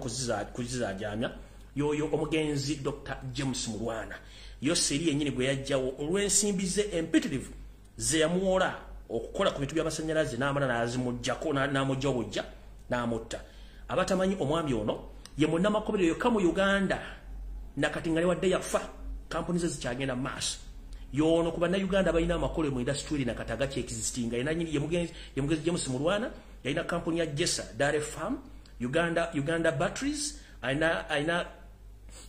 kuzizaajamya yoyo omugenzi Dr. James Mulwana yose eri yennyini gwe yajjawo olw'ensimbi ze empitirivu ze yamuwola okukola ku bintu by'amasannyalaze n'amala n'azimuggyako n'amugja obujja n'amutta abatamanyi omwami ono ye munnamakomerero yokka mu Uganda nakati nga wadde yafa kampuni ze zikyagenda mu maaso yono kuba na Uganda balina amakole mu industry nakati agaki existing ina nyinyi ye mugenzi James Mulwana yalina kampuni ya Jessa Dairy Farm Uganda Batteries aina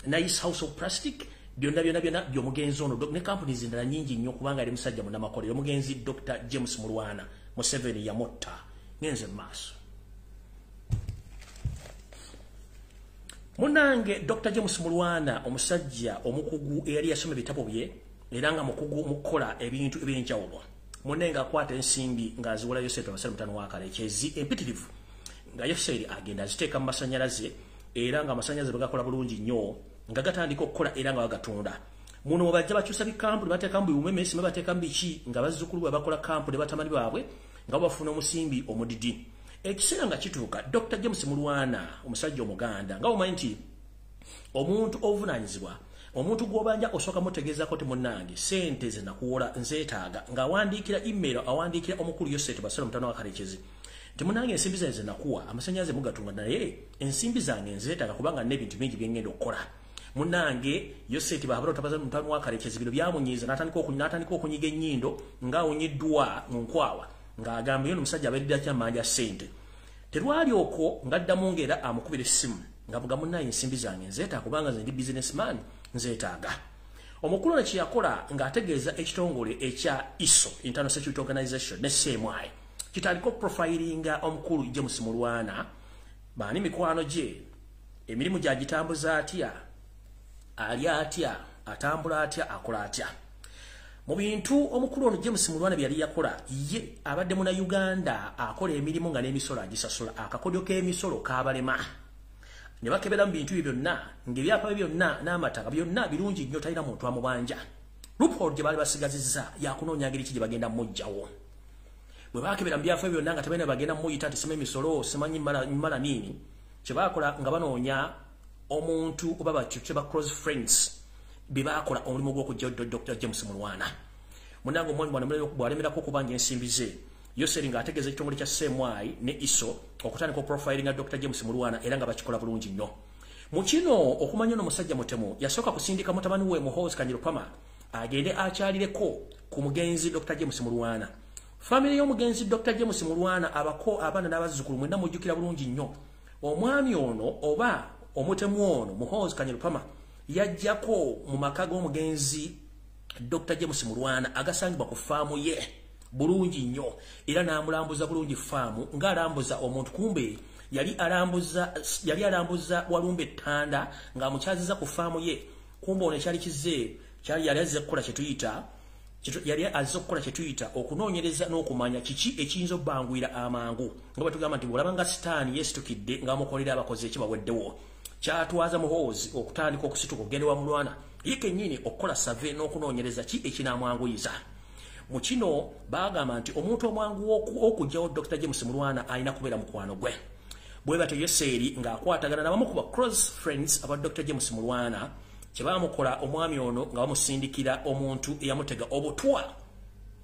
Nice House of Plastic byonna byomugenzi ono ne companies endala nyingi nnyo kubanga ali musajja munnamakolero omugenzi Dr. James Mulwana Museveni yamotta ngenze maaso munange Dr. James Mulwana omusajja omukugu eyali yasoma ebitabo bye era nga mukugu mukola ebintu ebyenjawulo munenga akwata ensimbi ng'aziwola Yosefu abasale mutano wakale ekyezi empitirivu nga Yosefu agenda aziteeka mu masannyalaze era nga amasannyalaze bagakola bulungi nnyo nga gatandika okukola era nga bagatunda muno bajja bakyusa bikampuni bateeka mu Owememe sima bateeka mu biki nga bazzukulu bwe bakola kampuni batamani baabwe nga bafuna omusimbi omudidi ekiseera nga kituuka Dr. James Mulwana omusajja omuganda nga omanyi nti omuntu ovunaanyizibwa omuntu gw'obanja osooka mutegeezako ti munnange sente ze nakuwola nzeetaaga ng'awandiikira email awandiikira omukulu Yosefu basala mutano wa kalekezi ti munnange ensimbi zange ze nakuwa amasannyalaze mugatunga naye ensimbi zange nzeetaaga kubanga n'ebintu bingi bye ngenda okukola munnange Yosefu bahabula otabasala mutano wa kalekezi bino byamunyiiza n'atandika okunyiga ennyindo ng'awonyeddwa mu nkwawa ng'agamba yo n'omusajja abeeridda kyamanja ssente terwali okwo ng'addamu ng'era amukubira essimu ngavuga munnange ensimbi zange nzeetaaga kubanga nze ndi businessman nzeetaaga omukulu ne kyeyakola ng'ategeeza ekitongole ekya ISO International Security Organization ne CMI kitandika okuprofilinga omukulu James Mulwana baani mikwano gye emirimu gyagitambuza atya ali atya atambula atya akola atya mu bintu omukulu ono James Mulwana bye yali yakola ye abadde muna Uganda akola emirimu nga n'emisolo agisasula akakodyo k'emisolo kaabalema ne bakebera mu bintu byonna ng'ebyapa byonna n'amataka byonna birungi nnyo talina muntu amubanja loophole gye baali basigazizza yakunoonya ngeri ki gye bagenda mmuggyawo bwe bakebera mu byafo byonna nga tebalina bagenda muyita nti sima emisolo simanyi mmala nini kye baakola nga banoonya omuntu oba bakyukye ba close friends bye baakola omulimu gw'okujja Dr. James Mulwana munange omwami bw'alemerako okubanja ensimbi ze Yosefu ng'ategeeza ekitongole kya CMI ne ISO okutandika profilinga Dr. James Mulwana era nga bakikola bulungi nnyo mu kino okumanya n'omusajja mutemu yasooka kusindika mutabani we Muhoozi Kanyirupama agende akyalireko ku mugenzi Dr. James Mulwana family y'omugenzi Dr. James Mulwana abako abaana n'abazzukulu mwenna mujjukira bulungi nnyo omwami ono oba omutemu ono Muhoozi Kanyirupama yajjako mu maka g'omugenzi Dr. James Mulwana agasangibwa ku faamu ye bulungi nnyo era n'amulambuza bulungi faamu ng'alambuza omuntu kumbe yali alambuza Walumbe Ttanda ng'amukyaziza ku faamu ye kumbe ono ekyali kizze yali azze kukola kye tuyita okunoonyereza n'okumanya kiki ekiyinza obbangwira amangu nga batugamba nti bw'olaba nga sitaani yeesitukidde ng'amukolera abakozi ekibaweddewo kyatwaza Muhoozi okutandika okusituka okugenda wa Mulwana ye kennyini okukola save n'okunoonyereza ki ekinamwanguyiza mu kino baagamba nti omuntu omwangu okugyawo Dr. James Mulwana alina kubeera mukwano gwe bwe batyo Yosefu ng'akwatagana n'abamu ku ba close friends aba Dr. James Mulwana kye baamukola omwami ono nga bamusindikira omuntu eyamutega obutwa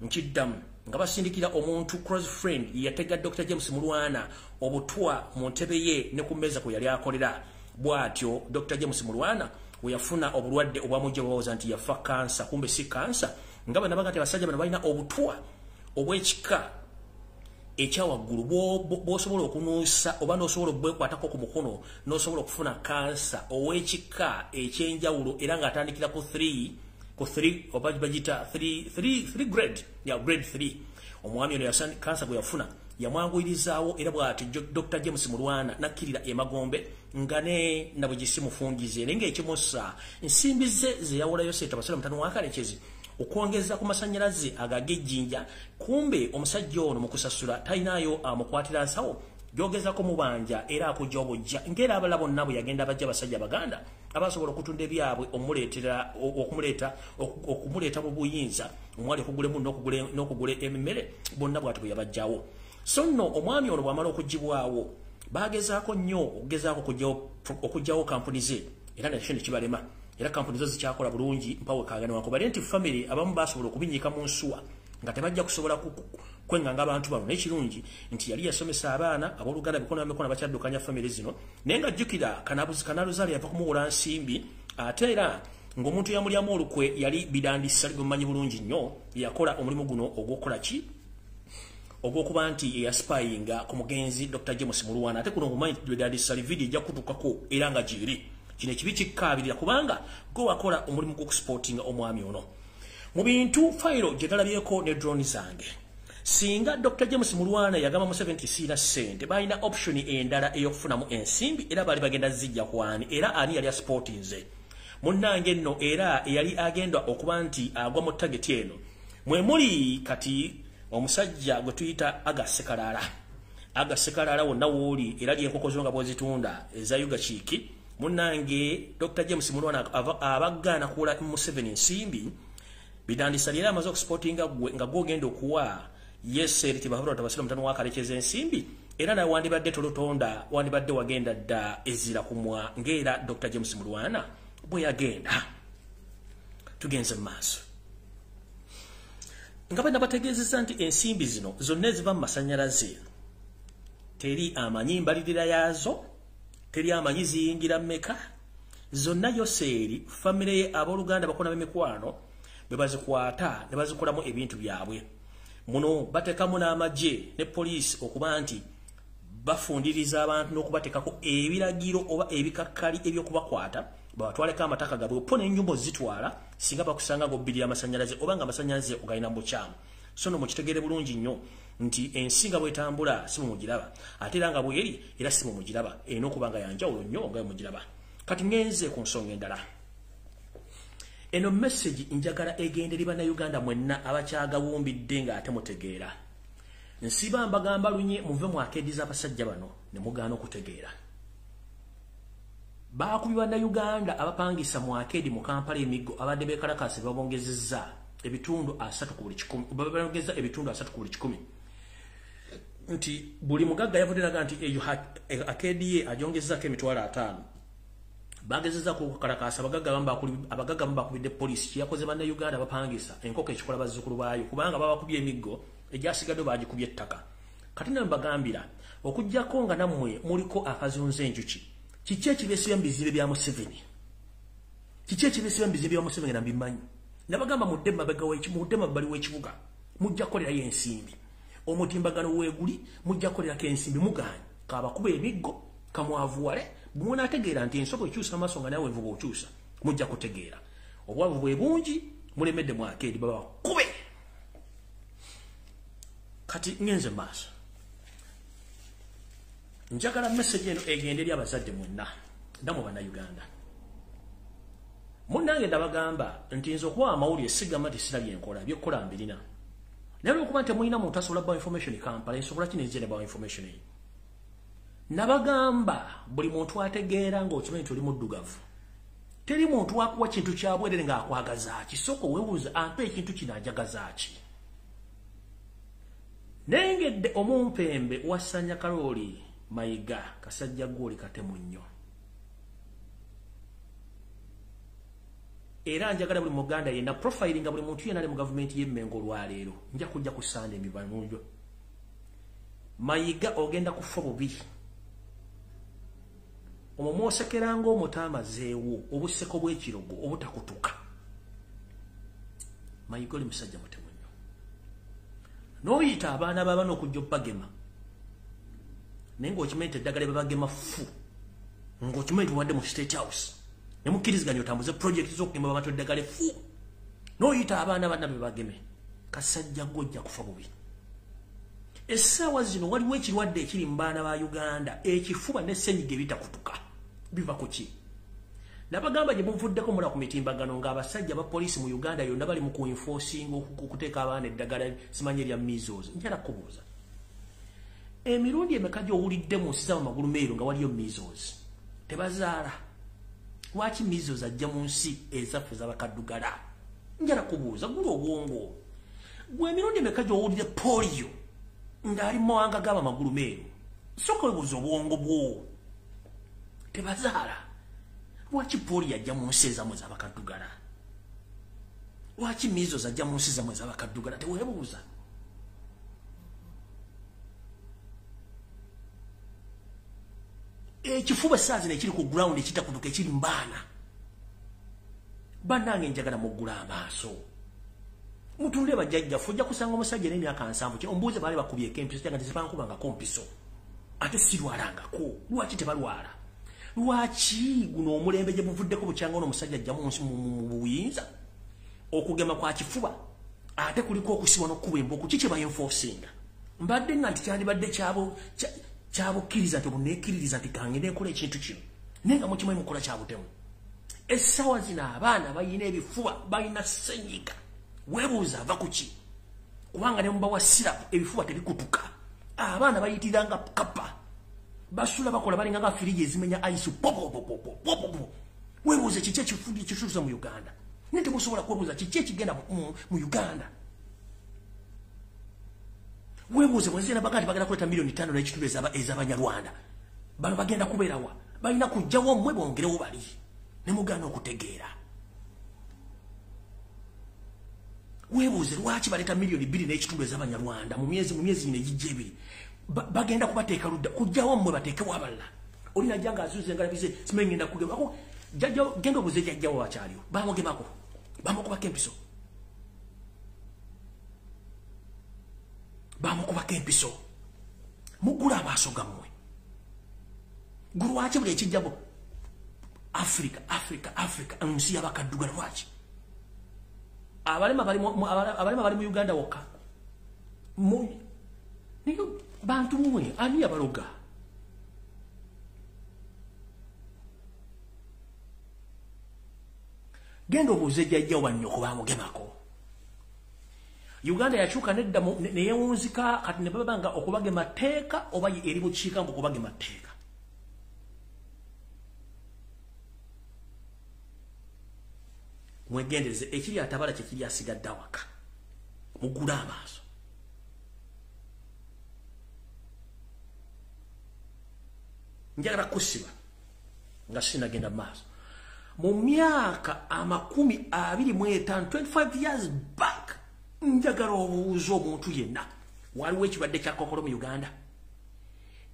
nkiddamu nga basindikira omuntu close friend yatega Dr. James Mulwana obutwa mu ntebe ye ne ku mmeeza kwe yali akolera bw'atyo Dr. James Mulwana we yafuna obulwadde obwamujja bwawooza nti yafa kansa kumbe si kansa nga bana bagati abasajja bano balina obutwa obw'ekika ekyawaggulu bw'osobola okunuusa oba n'osobola okubwekwatako ku mukono n'osobola okufuna kansa ow'ekika ekyenjawulo era ng'atandikira ku 3 oba bagita 3 grade ya grade 3 omwami ono yasan kansa gwe yafuna yamwanguyirizawo era bw'ati Dr. James Mulwana nakkirira emagombe nga ne nabugisi mufungize nenga ekimussa ensimbi ze yawolayo seta basala mutano wakalekezi okwongeza ku masanyalaze agagejjinja kumbe omusajja ono mu kusasula talinayo amukwatira nsawo gyogeza ko mubanja era akujja obujja ngera abala bonna bwe yagenda bajja basajja baganda abasobola okutunda ebyabwe okumuleeta mu buyinza omwali okugulemu n'okugula emmere bonna bw'ati bwe yabajjawo so nno omwami ono bw'amala okugibwawo bagezaako nnyo okugezaako okugyawo kampuni ze era nakyo nekibalema era kampuni zo zikyakola bulungi mpawe kaganwa kubale nti family abamu basobola okubinyiika mu nsuwa nga tebajja kusobola kwenganga abantu bano n'ekirungi nti yali yasomesa abaana abooluganda bikono bamikono bakyaddukanya family zino naye nga jjukira kanaluzaali yava kumuwula nsimbi ate era ng'omuntu yamulyamu olukwe yali bidandisa limumanyi bulungi nnyo yakola omulimu guno ogw'okukola ki ogw'okuba nti eyaspayinga ku mugenzi Dr. James Mulwana ate kuno omumanyi bidandisa video ejja kutuukako era nga giri kino ekibi kikkaabirira kubanga gwe wakola omulimu gw'okusportinga omwami ono mu bintu fayiro gye nalabyeko ne drone zange singa Dr. James Mulwana yagamba mu 70 siina ssente balina option endala ey'okufunamu ensimbi era baali bagenda zijja kwani era ani yali asportinze munnange nno era yali agenda okuba nti agwa mu target eno mwe muli kati omusajja gwe tuyita agasekalala wonna wooli era lyenkoko zo nga bwezitunda eza yuga kiiki munnange Dr. James Mulwana abaggaana kuwula Museveni nsimbi bidandisa era amaze okusportinga gwe nga gwogenda okuwa yeseri tibahura tabasira mutano wakalekeza ensimbi era nawe wandibadde tolotonda wandibadde wagenda dda ezira kumwa ngera Dr. James Mulwana bwe yagenda tugenze maaso nga bana bategeezeza nti ensimbi zino zonna eziva mu masanyalaze teri amanyi mbalirira yaazo teri amanyi ziyingira mmeka zonna yoseeri famire ye abooluganda bakona b'emikwano bwe bazikwata ne bazikolamu ebintu byabwe muno batekamu n'amagye ne poliisi okuba nti bafundiriza abantu n'okubatekako ebiragiro oba ebikakkali ebyokubakwata babatwaleko amataka gabwe opo n'ennyumba zitwala singa bakusanga ng'obbirira amasanyalaze oba nga amasanyalaze ogalina mu bukyamu so no mukitegere bulungi nnyo nti ensinga bwetambula si mumugiraba ate era nga bweri era si mumugiraba erina okuba nga yanjawulo nnyo nga mugiraba kati ngenze ku nsonga endala eno message njagala egende liba na Uganda mwenna abakyagawumbidde nga ate mutegeera nsiba mbagamba lunye muve mu akediza abasajja bano ne mugaana okutegeera baakubibwa na Uganda abapangisa mu akedi mu Kampala emiggo abadde beekalakasi babongezezza ebitundu 3 ku buli 100 babongeza ebitundu 3 ku buli 100 nti buli mugagga yavudiraga nti eyo akedi ye ajongezezako emitwalo 5 bagezeza kukalakasa abagagga mbakubidde poliisi kiyakoze banna Uganda bapangisa enkoko ekikola bazzukulu baayo kubanga babakubye emiggo egyasigadde bagikubye ettaka kati nambagambira okujjako nga nammwe muliko akazunze enjuki kiki ekibeesibya mu bizimbe bya Museveni kiki ekibeesibya mu bizimbe bya Museveni nga mbimanyi nabagamba mudde mabbali w'ekibuga mujja kukolerayo ensimbi omutimbagano weeguli mujja kukolerako ensimbi mugaanyi kabakuba emiggo kamwavuwale bwona ategeera nti ensoko ekyusa amaaso nga nawe envuba okyusa mujja kutegeera obwavu bwe bungi mulemedde mu akedi baba kube kati ngenze maaso njagala message eno egende eri abazadde mwenna namwe bannayuganda munnange ndabagamba nti nze okuwa amawulire sigamba nti sirabye enkola byokkola mbirina naye olwokuba nti temulina muntu asobola bawa information Kampala ensobola kino ezire bawa information eyo nabagamba buli muntu ategeera ng'okimanyi nti oli muddugavu teri muntu akuwa kintu kyabwerere ng'akwagaza ki soko weebuuza ampa ekintu kino ajagaza ki nengedde omumpembe wasanya Kalooli Mayiga kasajja gwoli katemu nnyo era njagala buli muganda yenna profilinga buli muntu yenna ali mu gavumenti y'emmengo olwaleero nja kujja kusanda emibanulyo Mayiga ogenda kufa bubi omumwosekeranga omutamazeewo obuseko bw'ekirogo obutakutuka Mayiga oli musajja mutemu nnyo n'oyita abaana baabana okujja obbagema naye ng'okimanyi nti eddagala babagema fu ng'okimanyi tuwadde mu State House ne mukkiriziganya otambuze project z'okugema abantu eddagala fu n'oyita abaana banna be bageme kasajja gw'ojja kufa bubi Essaawa zino waliwo ekirwadde ekiri mu baana ba Uganda ekifuba ne ssenyiga ebitakutuka biva ku ki nabagamba gye muvuddeko mula ku mitimbagano ng'abasajja ba poliisi mu Uganda yonna bali mu kuenforcing okuteeka abaana eddagala simanye lya measles njala kubuuza emirundi emeka gy'owulidde mu nsi z'amagulu meero nga waliyo measles tebazaala lwaki measles ajja mu nsi ezaffe z'abakaddugala njala kubuuza gula obwongo gwe emirundi emeka gy'owulidde polio ng'ali mu mawanga g'amagulu meero soka webuuza obwongo bwo tebazaala lwaki polio ajja mu nsi ezamwe z'abakaddugala lwaki measles ajja mu nsi zamwe z'abakaddugala teweebuuza ekifuba essaazi nekiri ku ground ekitakutuka ekiri mbaana bannange njagala muggula amaaso mutunule bajjajjaffe ojja kusanga omusajja n'emyaka 7 kino ombuuze baali bakubyeko empiso kyanga tezibankubangako mpiso ate sirwalangako lwaki tebalwala lwaki guno omulembe gye buvuddeko bukyanga n'omusajja ajja mu buyinza okugema kwa kifuba ate kuliko okusibwa n'okkuba embooko ki kye bayenforcinga mbadde nga nti kyandibadde kyabukkiriza nti obunekkiririza nti kange nekola ekintu kino naye nga mukimanyi mukola kyabutemu essaawa zino abaana bayina ebifuba bayina ssenyiga weebuuza ava ku ki kubanga ne mubawa sirapu ebifuba tebikutuka abaana bayitiranga kapa basula bakola balinga nga firiji ezimenya ice popopopopopopo weebuuze kiki ekifudi ekisuusa mu Uganda naye temusobola kwebuuza kiki ekigenda mu Uganda weebuuze mwezigenda baga nti bagenda kuleta milioni 5 n'ekitundu ez'abanyarwanda bano bagenda kubeerawa balina kujjawo mmwe bongerewo bali ne muganda okutegeera weebuuze lwaki baleta milioni 2 n'ekitundu ez'abanyarwanda mu myezi 4 egijja 2 bagenda kubateeka ludda kujjawo mmwe bateekewo abalala oli najja ng'azuuza engalabize simanyi ngenda kugemako genda obuze jjajjawo wakyaliwo bamugemako bamukubako empiso bamukubako empiso muggula amaaso gammwe gulwaki buli ekijjabo africa nsi y'abakaddugala lwaki abalema bali mu Uganda wokka bantu mmwe ani yabaloga genda obuuze jjajjawo bannyoko bamugemako Uganda yakyuka nedda neyewunzika kati ne babanga okubagema tteeka oba eri bukiika mbu okubagema tteeka mwegendeze ekiri atabala kyekiri asigadde awaka muggule amaaso njagala kusiba nga sinagenda maaso mu myaka 25 years back njagala obuuza omuntu yenna waliwo ekirwadde kya kokolo mu Uganda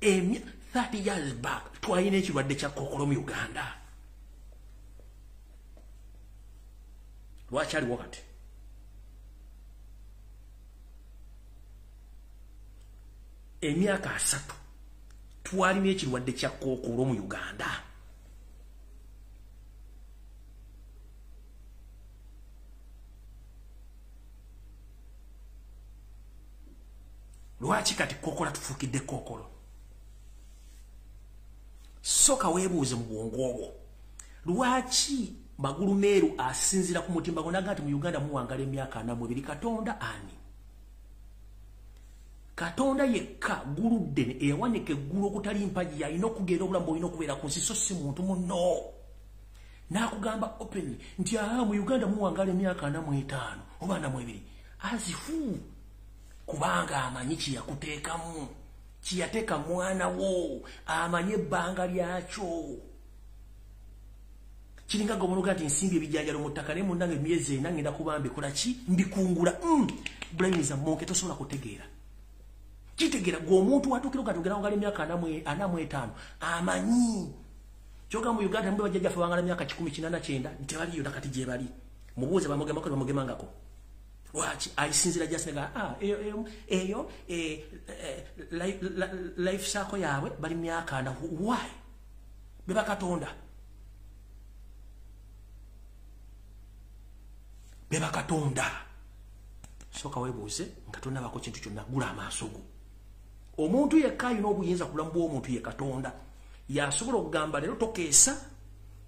30 years back twalina ekirwadde kya kokolo mu Uganda lwaki aliwo kati emyaka 3 twalina ekirwadde kya kokolo mu Uganda lwaki kati kokola tufuukidde kokolo soka weebuuze mu bwongo obwo lwaki magulu meeru asinzira ku mutimba gonaga nti mu Uganda muwangala emyaka 42 katonda ani katonda yekka guludde eyawanika eggulu okutali mpaji yalina okugenda obulamu bwolina okubeera ku nsi so si muntu munno n'akugamba openly nti mu Uganda muwangala emyaka 45 oba 42 azifu kubanga amanyi kiyakuteekamu kiyateeka mwana wo amanyi ebbanga lyakyo kiringa gomonoga nti nsimbi ebijjanjalo mu ttaka naye munnange emyezi 4 ngenda kuba mbikola ki mbikungula bulanyiriza monke tosobola kutegeera kitegeera gwe omuntu watuukira okatugera ngala emyaka 45 amanyi kyoga mu Uganda mbe bajjajjaffe bangala emyaka 189 nti baliyo nakati gye bali mubuuze bamugemako bamugemangako lwaki alisinzira jasenga eyo life cycle yaabwe bali myaka 4 why beba katonda soka webuuze nga tonnabako kintu kyonna gula amaaso go Omuntu yekka alina obuyinza ku bulamu bw'omuntu ye Katonda. Yasobola okugamba leero tokeesa,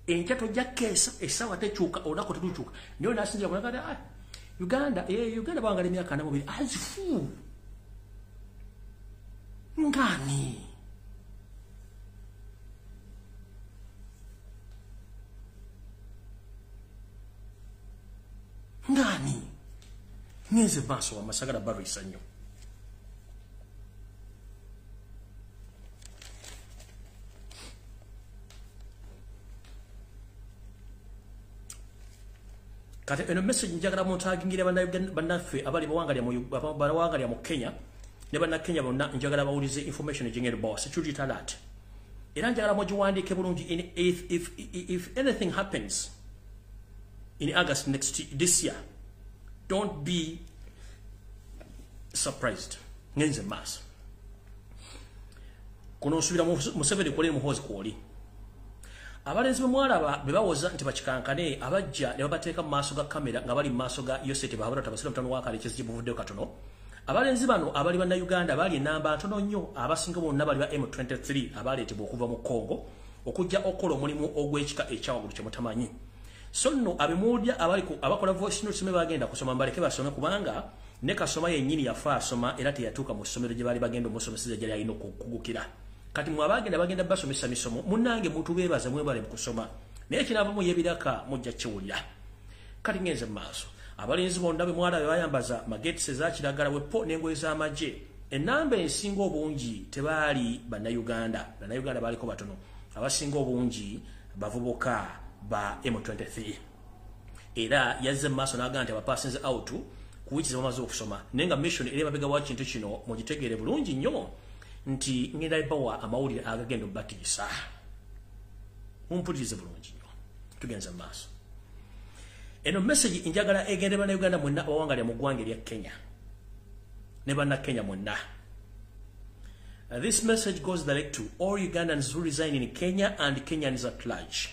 enkya tojja keesa, essaawa tekyuka, olunaku terukyuka. Naye n'asinzira ku nakati, Uganda bawangala emyaka 42 azifu. Ngani? Ngani? Ngenze maaso amasagala barisa nnyo. Kati eno message njagala muntagingire bannaffe abali bawangalya mu Kenya ne bannakenya bonna njagala bawulize information ejingere bawa security alert. Era njagala mugiwandiike bulungi if anything happens in August this year, don't be surprised. Ngenze maaso. Kuno nsubira Museveni kwoli muhozi kwoli. Abalenzi bemwalaba bebawoza nti bakikankane abajja ne babateeka mu maaso ga kamera nga bali mu maaso ga Yosete Bahabura tabasira mutano wakale kyezi buvuddeo katono. Abalenzi bano abali banna Uganda bali namba ntono nnyo abasinga bonna bali ba M23 abaleetebwa okuva mu Congo okujja okola omulimu ogw'ekika ekyawagulu kye mutamanyi. So nno abemulya abakola voice notes me bagenda kusoma mbaleke basome kubanga ne kasoma yennyini yafa asoma era teyatuuka mu ssomero gye bali bagenda omusomeseza gyali alina okugukira. Kati bagenda basomesa misomo munnange muntu beebaza mwebale mu kusoma naye kinavamu yebiraka mujja kiwulira. Kati ngenze maaso abalenzi bonna bemwalaba bayambaza magetisi ezakiragala wepo n'engoye z'amagye. Ennamba ensinga obungi tebaali bannayuganda baaliko batono. Abasinga obungi bavubuka ba M23. Era yazze maaso n'agamba nti abapassinze out kuwikiza bamaze okusoma naye nga mission eri emabega wa kintu kino mugitegeere bulungi nnyo nti ngenda bawa amawulire agagenda obbatiisa. Mumpulirize bulungi nnyo tugenze maaso. Eno message njagala egende bannayuganda mwenna abawangalya mu ggwanga erya Kenya ne bannakenya mwenna. This message goes direct to all Ugandans who reside in Kenya and Kenyans at large.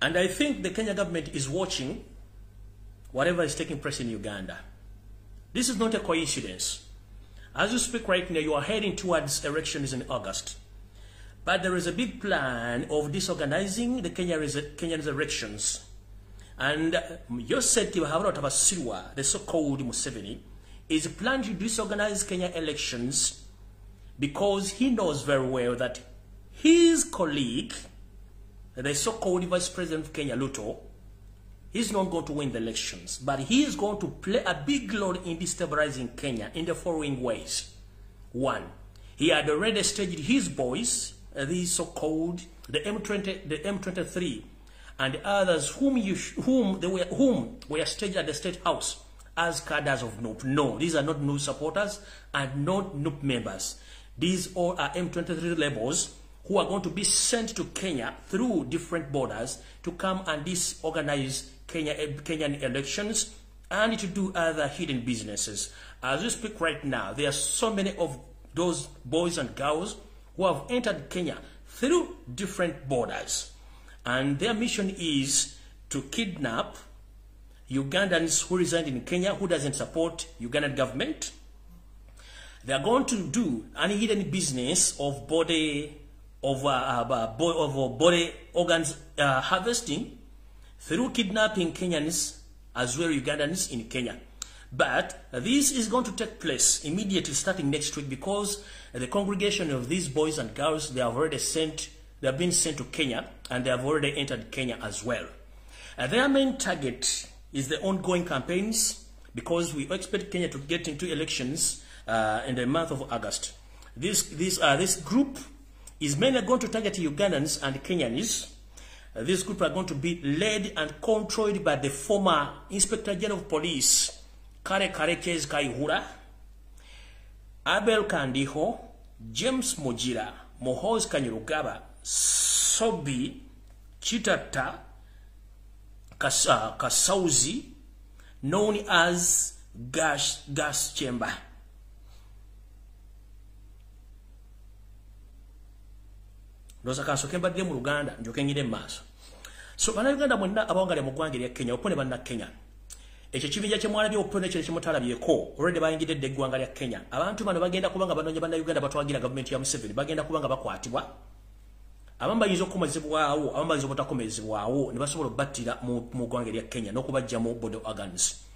And I think the Kenya government is watching whatever is taking place in Uganda. This is not a coincidence. As you speak right now, you are heading towards elections in August. But there is a big plan of disorganizing the Kenyan elections. And Yoseti Bahabura Tabasirwa, the so-called Museveni, is planning to disorganize Kenya elections because he knows very well that his colleague, the so-called Vice President of Kenya, Ruto, he's not going to win the elections, but he is going to play a big role in destabilizing Kenya in the following ways. One, he had already staged his boys, these so-called the M23, and others whom were staged at the State House as cadres of NUP. No, these are not NUP supporters and not NUP members. These all are M23 labels who are going to be sent to Kenya through different borders to come and disorganize Kenyan elections and to do other hidden businesses. As we speak right now, there are so many of those boys and girls who have entered Kenya through different borders. And their mission is to kidnap Ugandans who reside in Kenya who doesn't support Ugandan government. They are going to do an hidden business of body organs harvesting through kidnapping Kenyans as well Ugandans in Kenya. But this is going to take place immediately starting next week because the congregation of these boys and girls, they have been sent to Kenya and they have already entered Kenya as well. Their main target is the ongoing campaigns because we expect Kenya to get into elections in the month of August. This group is mainly going to target Ugandans and Kenyans. This group are going to be led and controlled by the former Inspector General of Police, Kare Karekes Kaihura, Abel Kandiho, James Mojira, Mohoz Kanyurugaba, Sobi, Chitata, Kasauzi, known as Gas Chamber. Ndoza kanso kembadde mu Luganda njoke ngire maaso. So bannayuganda mwenna abawangalya mu ggwanga erya Kenya opone bannakenya. ekyo kibinja kye mwalabye okupona ekyo kimutalabyeko already bayingidde eggwanga lya Kenya abantu bano bagenda kubanga banoonya bannayuganda batwagira gavumenti ya Museveni bagenda kubanga bakwatibwa abamu bayinza okukomezebwawo abamu bayinza obutakomezebwawo ne basobola obbattira mu ggwanga lya Kenya n'okubajja mu border organs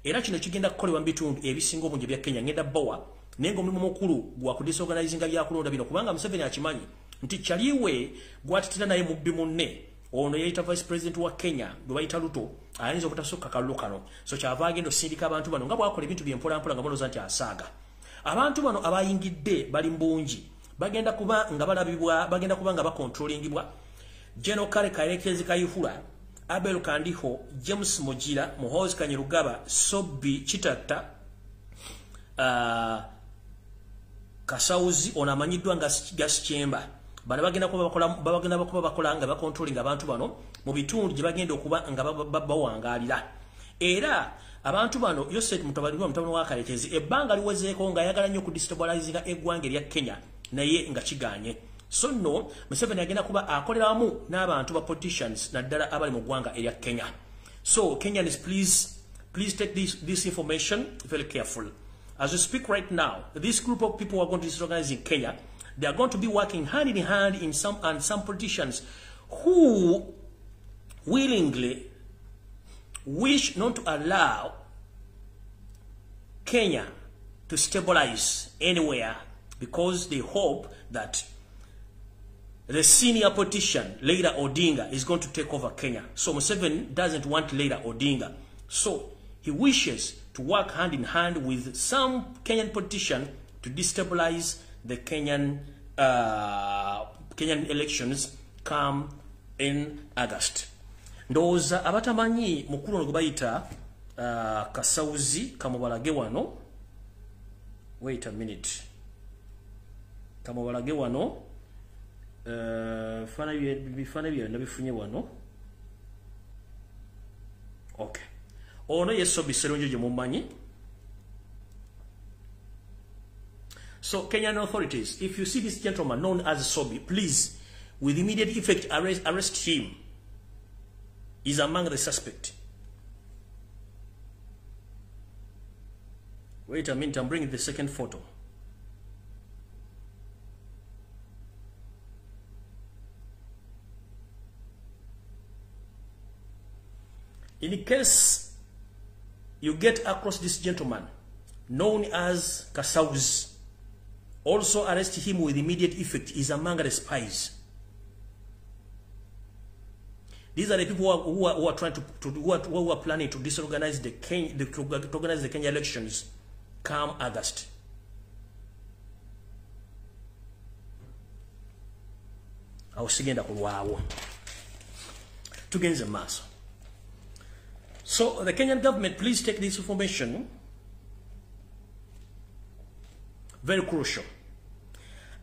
era kino kigenda kukolebwa mu bitundu ebisinga obungi bya Kenya ngenda bawa naye ng'omulimu mukulu gwa kudisorganizinga byakulonda bino kubanga Museveni akimanyi nti kyaliwe gwatitira naye mubbi munne ono yayita vice president wa Kenya gwe bayita Ruto ayinza obutasukka kalulu kano so kyava agenda osindika abantu bano nga bwakola ebintu byempolampola nga mulowooza nti asaaga abantu bano abayingidde bali mbungi bagenda kuba nga balabibwa bagenda kuba nga bakontrolingibwa General Kale Karekezi Kayihura Abel Kandiho James Mojira Muhoozi Kanyerugaba Sobbi Chitata Kasauzi ono amanyiddwa nga gas chamber bana bagenda kuba bakola nga bakontrolinga abantu bano mu bitundu gye bagenda okuba nga bawangalira era abantu bano Yosef mutabani wa Karekezi ebbanga liwezeeko nga ayagala nnyo okudestabilizinga eggwanga lya Kenya naye nga kiganye so no Museveni agenda kuba akoleramu n'abantu ba politicians naddala abali mu ggwanga erya Kenya so Kenyans please take this information very careful as we speak right now this group of people who are going to disorganize in Kenya they are going to be working hand in hand in some politicians who willingly wish not to allow Kenya to stabilize anywhere because they hope that the senior politician, Leila Odinga, is going to take over Kenya. So Museveni doesn't want Leila Odinga. So he wishes to work hand in hand with some Kenyan politician to destabilize the Kenyan elections come in August. Ndoza abatamanyi mukulu ngobayita Kasauzi kamubalage wano. Wait a minute. Kamubalage wano. Fana bya nabifunye wano. Okay. Ono yeso biseronjo je mumanyi. So Kenyan authorities, if you see this gentleman known as Sobi, please, with immediate effect, arrest him. He's among the suspect. Wait a minute, I'm bringing the second photo. In case you get across this gentleman, known as Kasauzi, also arrest him with immediate effect. He's among the spies. These are the people who are trying who are planning to disorganize the Kenya elections come August. I was singing that wow. Tugenze maso. So the Kenyan government, please take this information. Very crucial.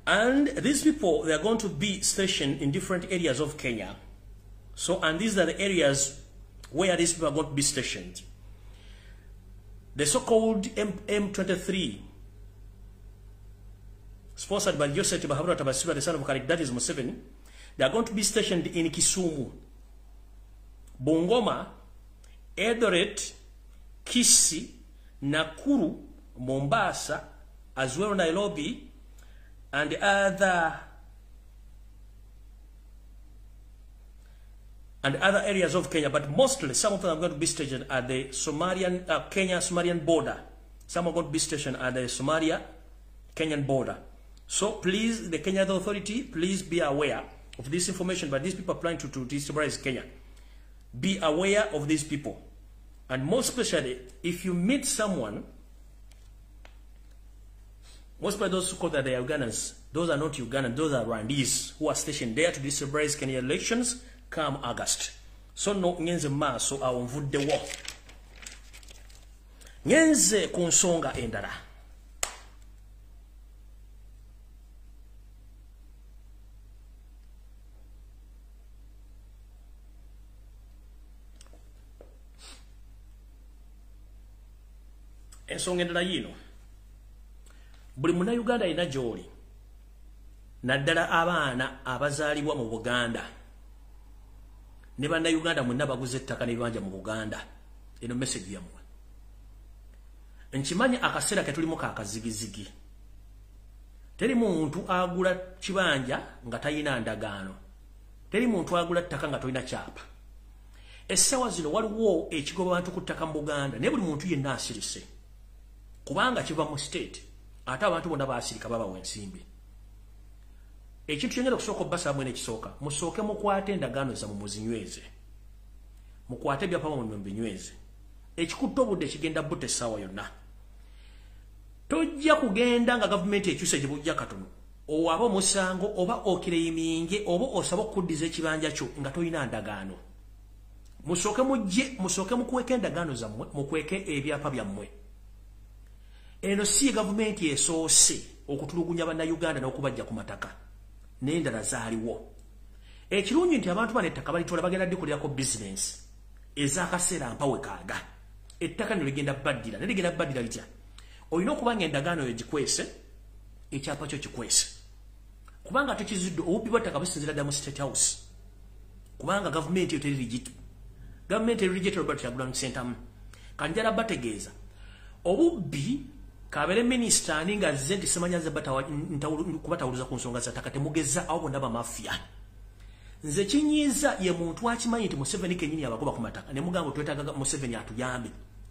And these people, they are going to be stationed in different areas of Kenya. So, and these are the areas where these people are going to be stationed. The so-called M23, sponsored by Joseph Bahabura Tabasura, the son of Karik, that is Museveni, they are going to be stationed in Kisumu, Bungoma, Eldoret, Kisii, Nakuru, Mombasa, as well Nairobi, and other areas of Kenya, but mostly some of them are going to be stationed at the Kenya-Somalian border. Some are going to be stationed at the Somalia-Kenyan border. So please, the Kenyan authority, please be aware of this information, but these people are planning to destabilize Kenya. Be aware of these people. And most especially, if you meet someone, most of those who call that they are Ugandans, those are not Ugandans, those are Rwandese who are stationed there to destabilize Kenya elections come August. So no nyenze maso awonvudde wo. Nyenze ku nsonga endala. Ensonga endala yino. Buli munnayuganda alina gy'oli naddala abaana abazaalibwa mu Buganda ne bannayuganda mwenna baguze ettaka n'ebibanja mu Buganda. Eno message yammwe. nkimanyi akaseera ke tulimu ka kazigizigi. Teri muntu agula kibanja nga tayina ndagaano. Teri muntu agula ttaka nga toyina kyapa. Essaawa zino waliwo ekigoba abantu ku ttaka mu Buganda naye buli muntu yenna asirise. Kubanga kiva mu state ate abantu bonna baasirika babawa ensimbi. Ekintu kyengera okusooka obbasa mwene kisooka musooke mukwate endagaano zammwe muzinyweze. Mukwate byapa mu binyweze. Ekikutta obudde kigenda butta essaawa yonna. Tojja kugenda nga gavumenti ekyuse gye bujja katono. Owaba omusango oba okireyiminge oba osaba okuddiza ekibanja kyo nga toyina ndagaano. Musooke mujje musooke mukweke endagaano zammwe mukweke ebyapa byammwe. Eno si gavumenti esoose okutulugunya bannayuganda n'okubajja ku mataka. N'endala zaaliwo. Ekirungi nti abantu bano ettaka balitwala bagenda ddikulirako bizinensi ez'akaseera mpawe kaaga. Ettaka ne ligenda baddira ne ligenda baddira litya. Olina okubanga endagaano eyo gikwese ekyapa kyo kikwese. Kubanga tekizidde obubbi bw'ettaka businzira ddala mu State House. Kubanga gavumenti eyo teri legit. Gavumenti eri legit Robert Kyagulanyi Ssentamu. Kanjala bategeeza obubbi kabere minisita aninga azze nti simanyaze kubatawuluza ku nsonga za ttaka temugeza abo bonna bamafia. Nze kinyiiza ye muntu akimanyi nti Museveni kennyini abagoba ku mataka ne mugamba twetaaga Museveni atuyambe.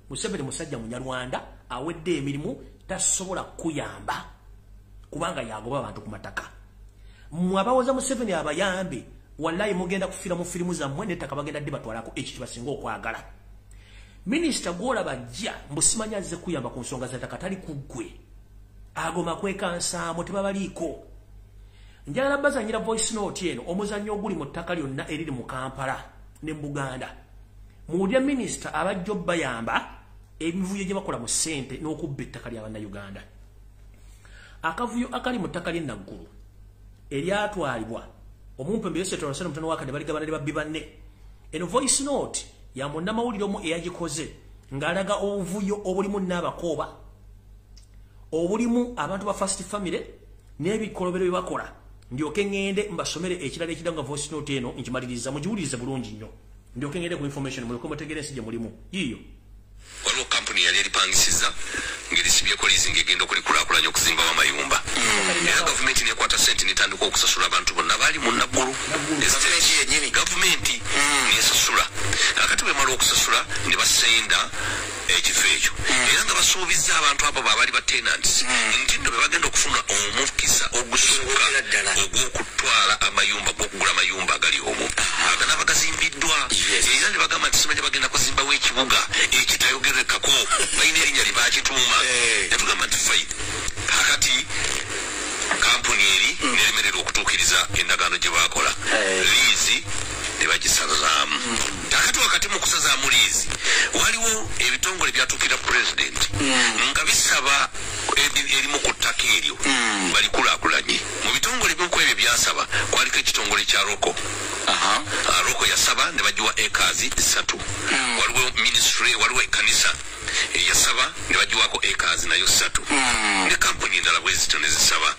Museveni musajja munyarwanda awedde emirimu tasobola kuyamba kubanga yagoba abantu ku mataka. Mwabawoza Museveni abayambe wallahi mugenda kufira mu firimu zammwe n'ettaka bagenda ddi batwalako ekyo kibasinga okwagala. Minisita gwola bajja mbusimanya azze kuyamba ku nsonga za ttaka tali kuggwe. Agoma kwekansaamu tebabaliiko. Njagala bazanyira voice note eno omuzannyo oguli mu ttaka lyonna eriri mu Kampala ne Buganda. Muwulya minisita abajja bayamba ebivuyo gye bakola mu ssente n'okubba ettaka lya bannayuganda. Akavuyo akali mu ttaka ly'e Naggulu eryatwalibwa omumpe Byesonyiwe Olwasana Mutano wakadde baligabana ne babbi banne. Eno voice note ya munnamawulire omu eyagikoze ng'alaga obuvuyo obulimu n'abakooba obulimu abantu ba First Family n'ebikolobero bye bakola. Ndyoke ngende mbasomere ekirala ekidanga voice note eno nkimaliriza mugiwulirize bulungi nnyo. Ndyoke ngende ku information muleko mutegereze gye mulimu yiyo. Waliwo company yali eripangisiza ng'erisibyeko leasing egenda okulikulaakulanya okuzimba amayumba. Era gavumenti nekwata sente netandika okusasula abantu bonna baali mu Naggulu. Gavumenti nesasula. Kakati bwe mala okusasula ne basenda ekifo ekyo. Era nga basuubiza abantu abo baabali ba tenants nti nno be bagenda okufuna omukisa ogusooka ogw'okutwala amayumba gw'okugula amayumba agali omwo. Agana bagazimbiddwa. Era ne bagamba nti simanyi bagenda kuzimbawo ekibuga ekitayogerekako balina erinnya lye baakituuma. Ne tugamba nti fine. Kakati kampuni eri neremererwa okutuukiriza endagaano gye baakola. Liizi ne bagisazaamu. Kakati wakati mu kusazaamu liizi waliwo ebitongole byatuukira pulezidenti nga bisaba erimu ku ttaka eryo balikulaakulanye. Mu bitongole by'oku ebyo byasaba kwaliko ekitongole kya Roko. Roko yasaba ne bagiwa ekazi 3. Waliwo ministry waliwo ekkanisa yasaba ne bagiwako ekazi nayo 3. Ne kampuni endala bwe zityo ne zisaba.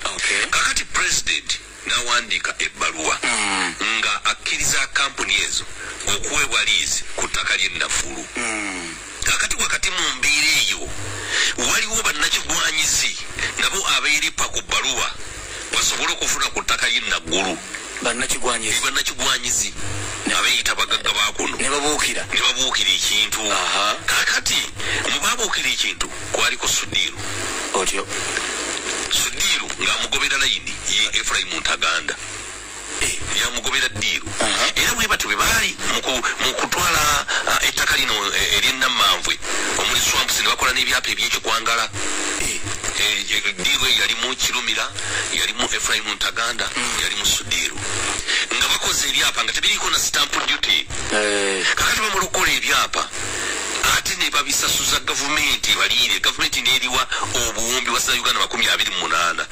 Kakati pulezidenti n'awandiika ebbaluwa nga akkiriza kampuni ezo okuweebwa liizi ku ttaka ly'e Nafulu. Kakati wakati mu mbeera eyo waliwo bannakigwanyizi nabo abeeripa ku bbaluwa basobole okufuna ku ttaka ly'e Naggulu. Bannakigwanyizi abeeyita bagagga ba kuno ne babuukira ekintu. Kakati mu baabuukira ekintu kwaliko Sudiru. Sudiru ng'amugobera layini ye Efraimu Ntaganda. Yamugobera Ddiru. Era bwe batyo bwe baali mu kutwala ettaka lino ery'Ennamanvwe omuli Swamps ne bakola n'ebyapa ebyekikwangala. Ddiru yalimu Kirumira, yalimu Efraimu Ntaganda, yalimu Sudiru. Nga bakoze ebyapa nga tebiriiko na stamp duty. Kakati bamala okukola ebyapa ate ne babisasuza gavumenti baliire. Gavumenti n'eriwa obuwumbi bwa Uganda 28.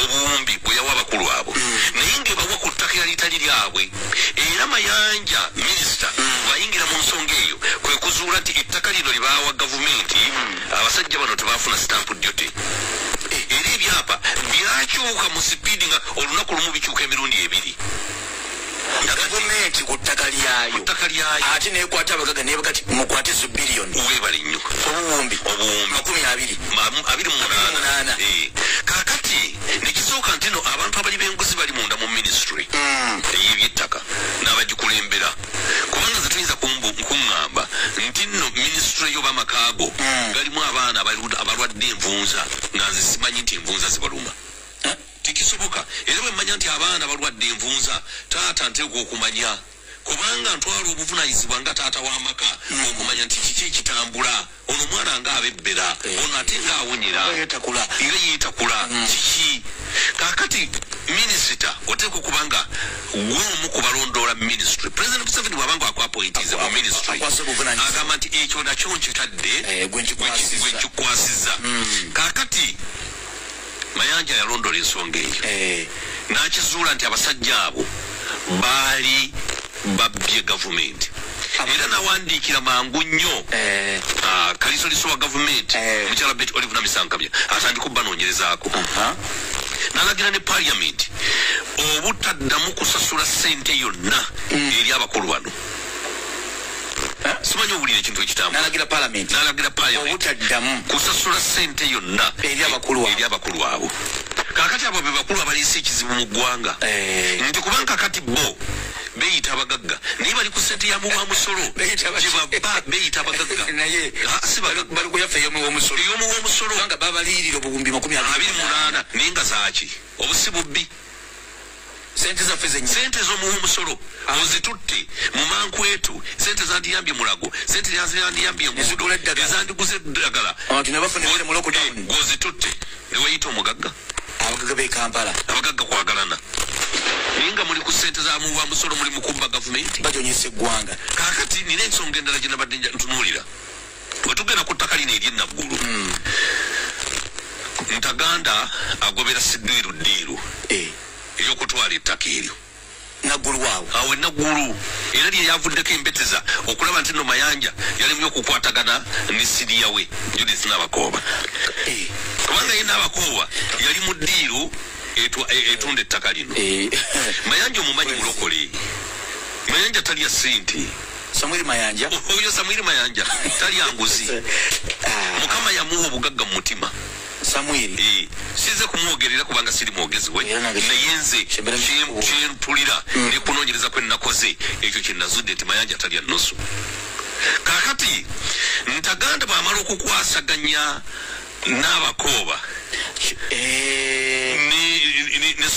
Obuwumbi bwe yawa abakulu abo. Naye ng'ebawa ku ttaka eritali lyabwe. Era Mayanja minisita bayingira mu nsonga eyo kwe kuzuula nti ettaka lino libaawa gavumenti abasajja bano tebaafuna stamp duty. Era ebyapa byakyuka mu sipiidi nga olunaku lumu bikyuka emirundi 2. government ku ttaka lyayo ate nekwata abagagga nebaga kati mukwate zo billion webali nnyo obuwumbi 28 kakati nekisooka ntino abantu abali benguzi bali munda mu ministry ey'ebyettaka n'abagikulembera kubanga zetuyinza kuŋŋamba nti nno ministry y'obamakaago galimu abaana abalwadde envunza nga nze simanyi nti envunza zibaluma tikisoboka era bwe mmanya nti abaana balwadde envunza taata nteekwa okumanya kubanga ntwala obuvunanyizibwa nga taata w'amaka okumanya nti kiki ekitambula ono mwana nga abebbera ono ate nga awonyera era yeetakula kiki kakati minisita oteekwa okubanga gwomu kubalondoola ministry president Museveni bwabanga akwapointize mu ministry agamba nti ekyo nakyo nkitadde gwekikwasizza kakati Mayanja yalondola ensonga eyo n'akizuula nti abasajja abo baali babbye gavumenti era nawandiikira mangu nnyo kalisoliso wa gavumenti omukyala Bet Olive Namisankabya atandika obbanoonyerezaako n'alagira ne parliament obutaddamu kusasula ssente yonna eri abakulu bano simanyi owulira ekintu ekitambula n'alagira parliament obutaddamu kusasula ssente yonna eri abakulu abo kakati abo be bakulu abaliisa ekizibu mu ggwanga nti kubanga kakati bo beyita abagagga naye bali ku ssente ya muwa musolo gyebaba beyita abagagga naye bali kuyafa ey'omuwa musolo nga babaliirira obuwumbi 28 naye nga zaaki obusi bubbi sente zaffe sente z'omuwa omusolo ozitutte mu mankwetu sente zandiyambye mulago sente zandiyambye enguudo ezandiguze eddagala gozitutte neweyita omugagga abagagga b'e Kampala abagagga kwagalana naye nga muli ku ssente za muwa musolo muli mukubba gavumenti bajonyesa eggwanga kakati nina ensonga endala gye nabadde ntunuulira bwe tugenda ku ttaka lino ery'ennaggulu Ntaganda agobera siddiiru ey'okutwala ettaka eryo naggulu waawo awo enaggulu era lye yavuddeko embeteza okulaba nti nno Mayanja yalemye okukwatagana ne Siriya we Judith Nabakooba kubanga ye Nabakooba yali mu ddiiru etunda ettaka lino Mayanja omumanyi mulokole Mayanja talya ssente Samwiri Mayanja oyo Samwiri Mayanja talya nguzi Mukama yamuwa obugagga mu mutima Samwiri size kumwogerera kubanga siri mwogezi we naye nze kyempulira ne kunoonyereza kwe nakoze ekyo kye nazudde nti Mayanja talya nusu kakati Ntaganda bw'amala okukwasaganya n'Abakooba ne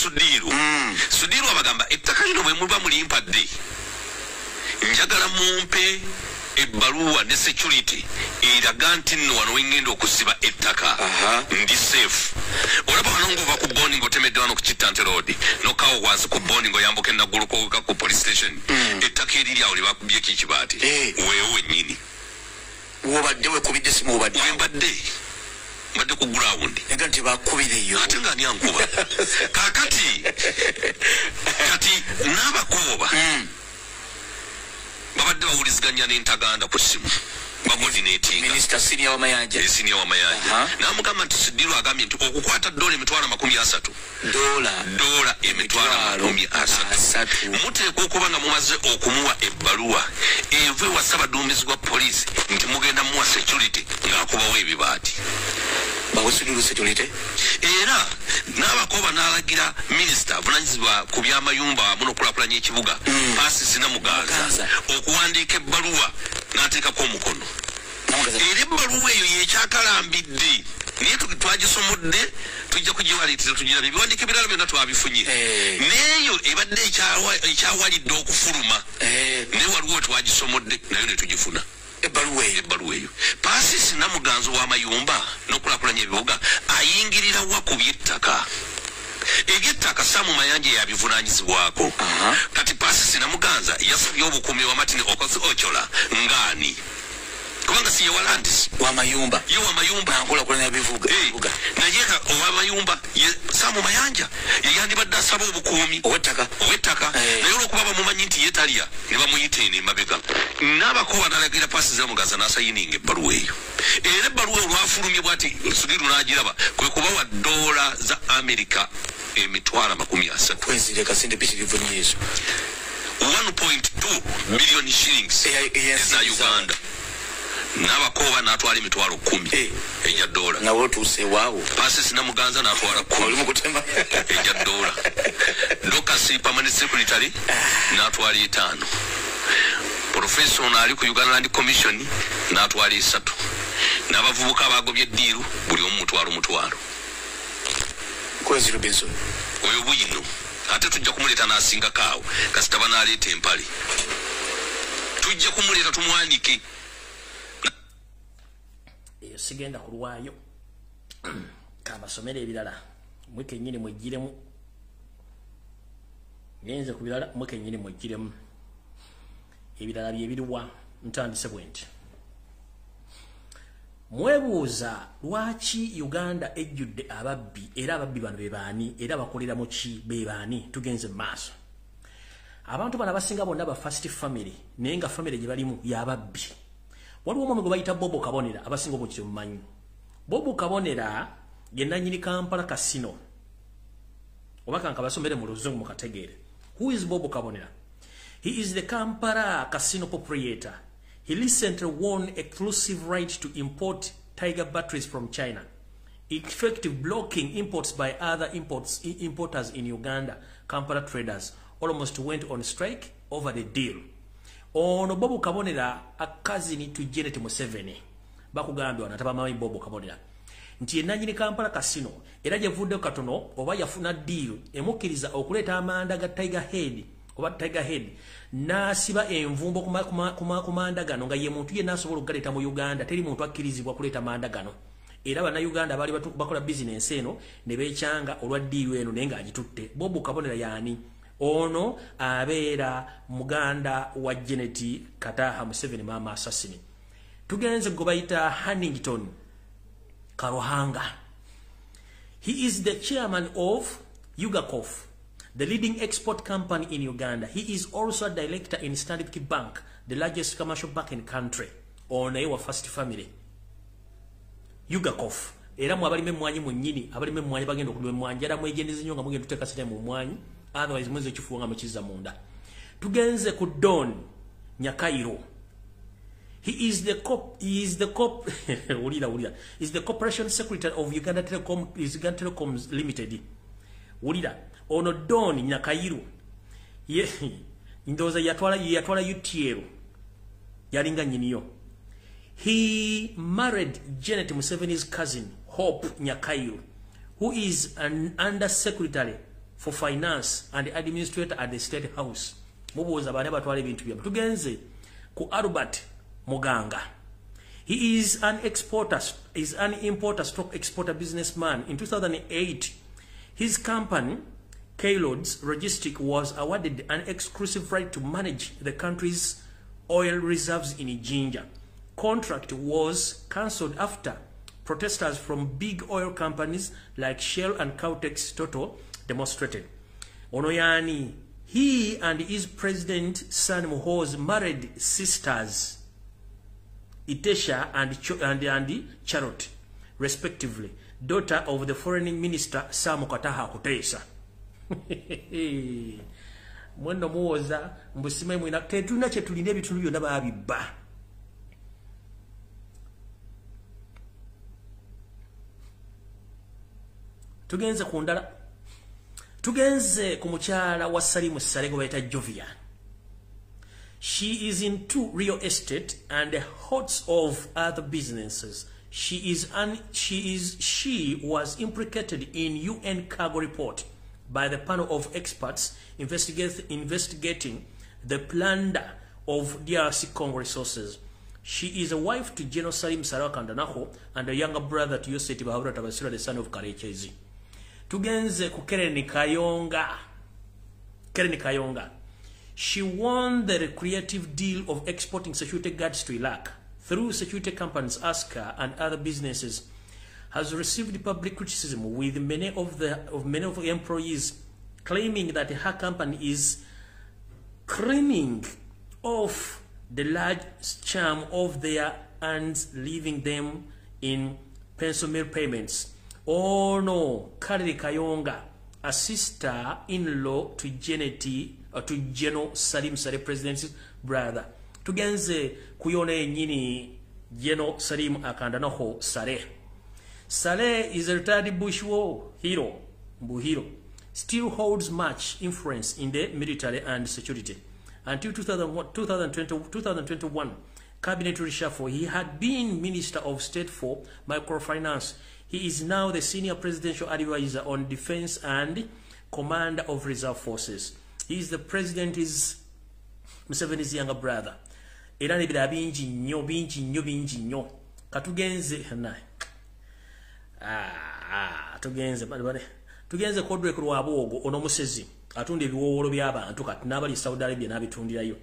Sudiiru abagamba ettaka lino bwe muba mulimpadde njagala mumpe ebbaluwa ne security eraga nti nno wano wengenda okusiba ettaka ndi safe olaba wano ng'ova ku boning otemedde wano ku Kittante Road nokawo wansi ku boning oyambuka enaggulu koka ku police station ettaka eriri awo libakubyeko ekibaati weewo wennyini wobadde wekubidde simu wobadde mbadde ku ground ega nti bakubireyo ate nga ani ankuba kakati kati n'Abakooba babadde bawuliziganya n'Entaganda ku ssimu bacoordinatinga Minister Senior wa Mayanja n'amugamba nti Sidiru agambye nti okukwata $30 dola emitwalo 30 muteekwa okuba nga mumaze okumuwa ebbaluwa eve wa Ssaabaduumizi gwa poliisi nti mugenda muwa security ng'akubawo ebibaati bawesidiru security era n'Abakooba n'alagira minisita avunanyizibwa ku by'amayumba wamu n'okulaakulanya ekibuga Paasisi Namuganza okuwandiika ebbaluwa n'ateekako omukono era ebbaluwa eyo yekyakalambidde naye twagisomodde tujja kugiwaliitira tugirabe ebiwandiiko ebirala byonna twabifunye neeyo ebadde ekyawalidde okufuluma naye waliwo twagisomodde nayo ne tugifuna ebbaluwa eyo Paasisi Namuganza w'amayumba n'okulaakulanya ebibuga ayingirira wa ku by'ettaka ebyettaka Saamu Mayanja yabivunaanyizibwako kati Paasisi Namuganza yasabye obukuumi wamatini okozi ochola ngaani kubanga si yewalandisi w'amayumba ye w'amayumba nkulakulanya bivuga naye ow'amayumba Saamu Mayanja yeyandibadde asaba obukuumi ow'ettaka naye olw'okuba bamumanyi nti yetalya ne bamuyita eno emabega n'Abakooba n'alagira Paasisi Namuganza n'asayininga ebbaluwa eyo era ebbaluwa olwafulumye bw'ati Sudiru n'agiraba kwe kubawa $30 za Amerika emitwalo 30 kwezire kasinde bishirivu nyezo 1.2 million shillings eza Uganda. N'abakoba n'atwala emitwalo 10 ejja dola. Nawo tuse waawo. Passes Namuganza n'atwala 10 oli mukutema ejja dola. Ndokasi permanent secretary n'atwala 5. Professor ali ku Uganda Land Commission n'atwala 3. N'abavubuka abagobye diiru buli omutwalo. Kwezi Robinson. Oyo Bino. Ate tujja kumuleta n'asinga kaawo. Kasita banaleeta empale. Tujja kumuleta tumwanike. Sigenda kulwayo kabasomera ebirala mweke nyine mwejiremu nyenze ku birala mweke nyine mwejiremu ebirala byebiriwa ntandise bwenti mwebuuza lwaki Uganda ejjudde ababbi era ababbi bano bebaani era bakolera mu ki bebaani tugenze maaso abantu bana basinga bonna ba first family naye nga family gye balimu y'ababbi. Waliwo omwami gwe bayita Bobo Kabonera abasinga obukiri mumanyi. Bobo Kabonera ye nannyini Kampala Casino. Oba kanka basomere mu luzungu mukategeere. Who is Bobo Kabonera? He is the Kampala Casino proprietor. He recently won exclusive right to import Tiger batteries from China, effective blocking imports by other importers in Uganda. Kampala traders almost went on strike over the deal. Ono Bobo Kabonera akazini to Janet Museveni bakugambye wanataba mayi Bobo Kabonera nti enanyini Kampala Casino era gyevuddeo katono oba yafuna deal emukiriza okuleta amanda ga Tiger Head nasiba envumbo kumanda gano nga ye muntu ye nasobola okugaleta mu Uganda teri muntu akkirizibwa kuleta manda gano era bana Uganda bali bakola business eno ne bekyanga olwa deal eno naye nga agitutte. Bobo Kabonera yani ono abeera muganda wa Janet Kataha Museveni mama assassin. Tugenze gobayita Hannington Karohanga. He is the chairman of Ugacof, the leading export company in Uganda. He is also a director in Stanbic Bank, the largest commercial bank in the country. Ono ewa first family. Ugacof. Era mu abalime mwanyi munnyini, abalime mwanyi bagenda okulima mwanyi era mwegendeze nnyo nga mugenda tuteeka sente mu mwanyi. Otherwise mwenze chifuanga mchiza munda. Tugenze ku Don Nyakairo. He is the corporation secretary of Uganda Telecoms Limited. Ulida ono Don Nyakairo. Ye ndoza yatwala UTL. Yalinga nyiniyo. He married Janet Museveni's cousin Hope Nyakairo, who is an undersecretary for finance and administrator at the State House. Mubuza bane batwala ebintu byabo. Tugenze ku Albert Muganga. He is an importer stroke exporter businessman. In 2008, his company K-Loads Logistic was awarded an exclusive right to manage the country's oil reserves in Jinja. Contract was cancelled after protesters from big oil companies like Shell and Caltex Total demonstrated. Onoyani, he and his president son Muhoz married sisters Itesha and Charlotte, respectively, daughter of the foreign minister Sam Kataha Kutesa. Mwendo muoza mbusime mwina tetuna chetulinde bitundu byonna babibba. Tugenze kundala. Tugenze kumuchala wa Salimu Salego baita Jovian. She is into real estate and hots of other businesses. She was implicated in UN cargo report by the panel of experts investigating the plunder of DRC Congo resources. She is a wife to General Salim Sarakandanaho and a younger brother to Yoseti Bahabura Tabasira, the son of Karechezi. Tugenze ku Kereni Kayonga. She won the recreative deal of exporting security guards to Iraq through security companies ASCA and other businesses. Has received public criticism with many of the employees claiming that her company is creaming off the large charm of their earnings, leaving them in pension payments. Oh no, Kari Kayonga, a sister-in-law to Janet to General Salim Saleh, president's brother. Tugenze kuyone nyini General Salim Akandanoho Saleh. Saleh is a retired Bush war hero, Buhiro, still holds much influence in the military and security. Until 2021 cabinet reshuffle, he had been Minister of State for Microfinance. He is now the senior presidential advisor on defense and commander of reserve forces. He is the president's Museveni's younger brother. Era nebira bingi nnyo. Katugenze tugenze kodrek lwabwogo ono musezi atunda ebiwowolo by'abantu kati n'abali Saudi Arabia n'abitundirayo.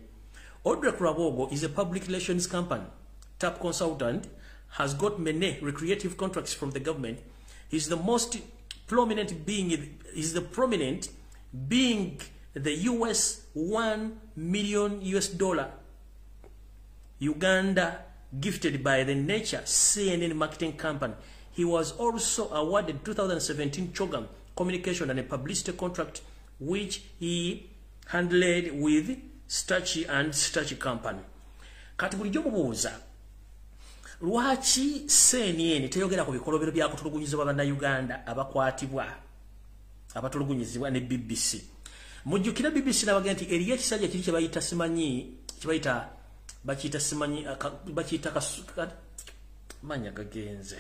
Odrek Rabogo is a public relations company, top consultant, has got many recreative contracts from the government. He's the most prominent being the US $1 million Uganda gifted by the Nature CNN marketing company. He was also awarded 2017 Chogam communication and a publicity contract which he handled with Stachi and Stachi company. Kati bulijjo mubuuza lwaki CNN teyogera ku bikolobero bya kutulugunyizibwa bannayuganda abakwatibwa abatulugunyizibwa ne BBC. Mujjukira BBC n'abagenda nti eriyo ekisajja kiri kye bayita simanyi bakiyita manya gagenze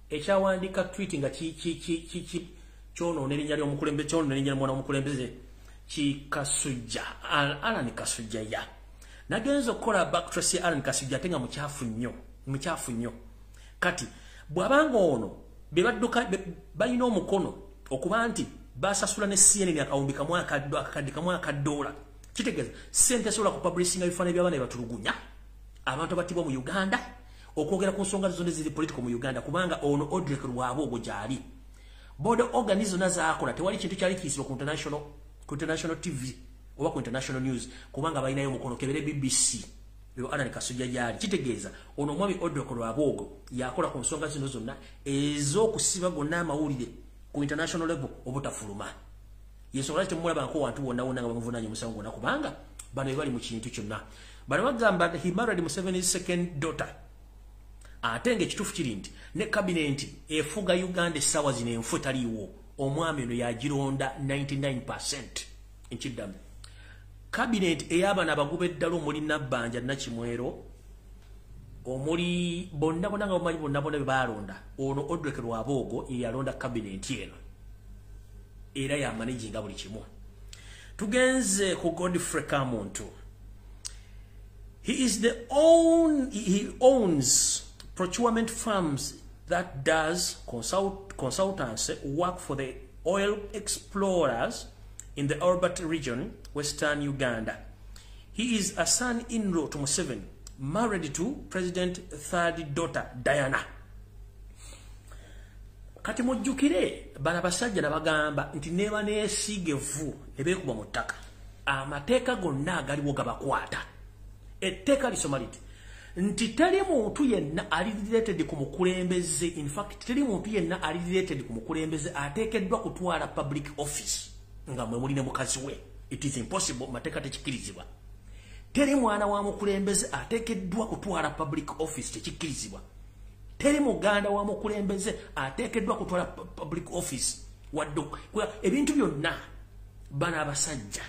ekyawandika tweet nga kyonoona erinnya ly'omukulembeze kyonoona erinnya ly'omwana w'omukulembeze Kasujja Alan Kasujja ya nagenza okukola backtrace Alan Kasujja ate nga mukyafu nnyo kati bw'abanga ono bebadduka balina omukono okuba nti basasula ne CNN akawumbi kamu $1 kitegeeza sente sola ku publishing ebifaananyi by'abaana batulugunya abantu abattibwa mu Uganda okwogera ku nsonga zonna ziri political mu Uganda kubanga ono Odrek Lwabwogo gyali bodo organism nazaakola tewali kintu kyali kiyisibwa ku international TV oba ku international news kubanga balinayo mukono kebere BBC yo Alan Kasujja gyali kitegeeza ono omwami Odrek Lwabwogo yakola ku nsonga zino zonna ez'okusiba gonna amawulire ku international level obutafuluma yensonga temulaba nko wantu wonna nga bamuvunanye musango gonna kubanga bano bali mu kintu kyonna bano bagamba he married Museveni's second daughter atenge kitufu kiri nti ne cabinet efuga Uganda essaawa zino enfu taliiwo omwami ono yagironda 99% nkiddamu cabinet ey'abaana abagoba eddala omuli Nabbanja Nakimwero omuli bonna nga bamanyi bonna bebalonda ono Odrek Lwabwogo yalonda cabinet eno era yamanaginga buli kimu. Tugenze ku Godfrey Kamuntu. He owns procurement firms that does consultancy work for the oil explorers in the Albert region, Western Uganda. He is a son-in-law to Museveni, married to President third daughter Diana. Kati mujjukire bana basajja nabagamba nti neba neesigevu nebekuba mu ttaka amateeka gonna agaliwo gabakwata etteeka lisoma liti nti teri muntu yenna ali related ku mukulembeze. In fact teri muntu yenna ali related ku mukulembeze ateekeddwa kutwala public office nga mwe muli ne mukazi we. It is impossible, mateeka tekikkirizibwa. Teri mwana wa mukulembeze ateekeddwa kutwala public office, tekikkirizibwa. Teri muganda wa mukulembeze ateekeddwa kutwala public office waddo ebintu byonna bana abasajja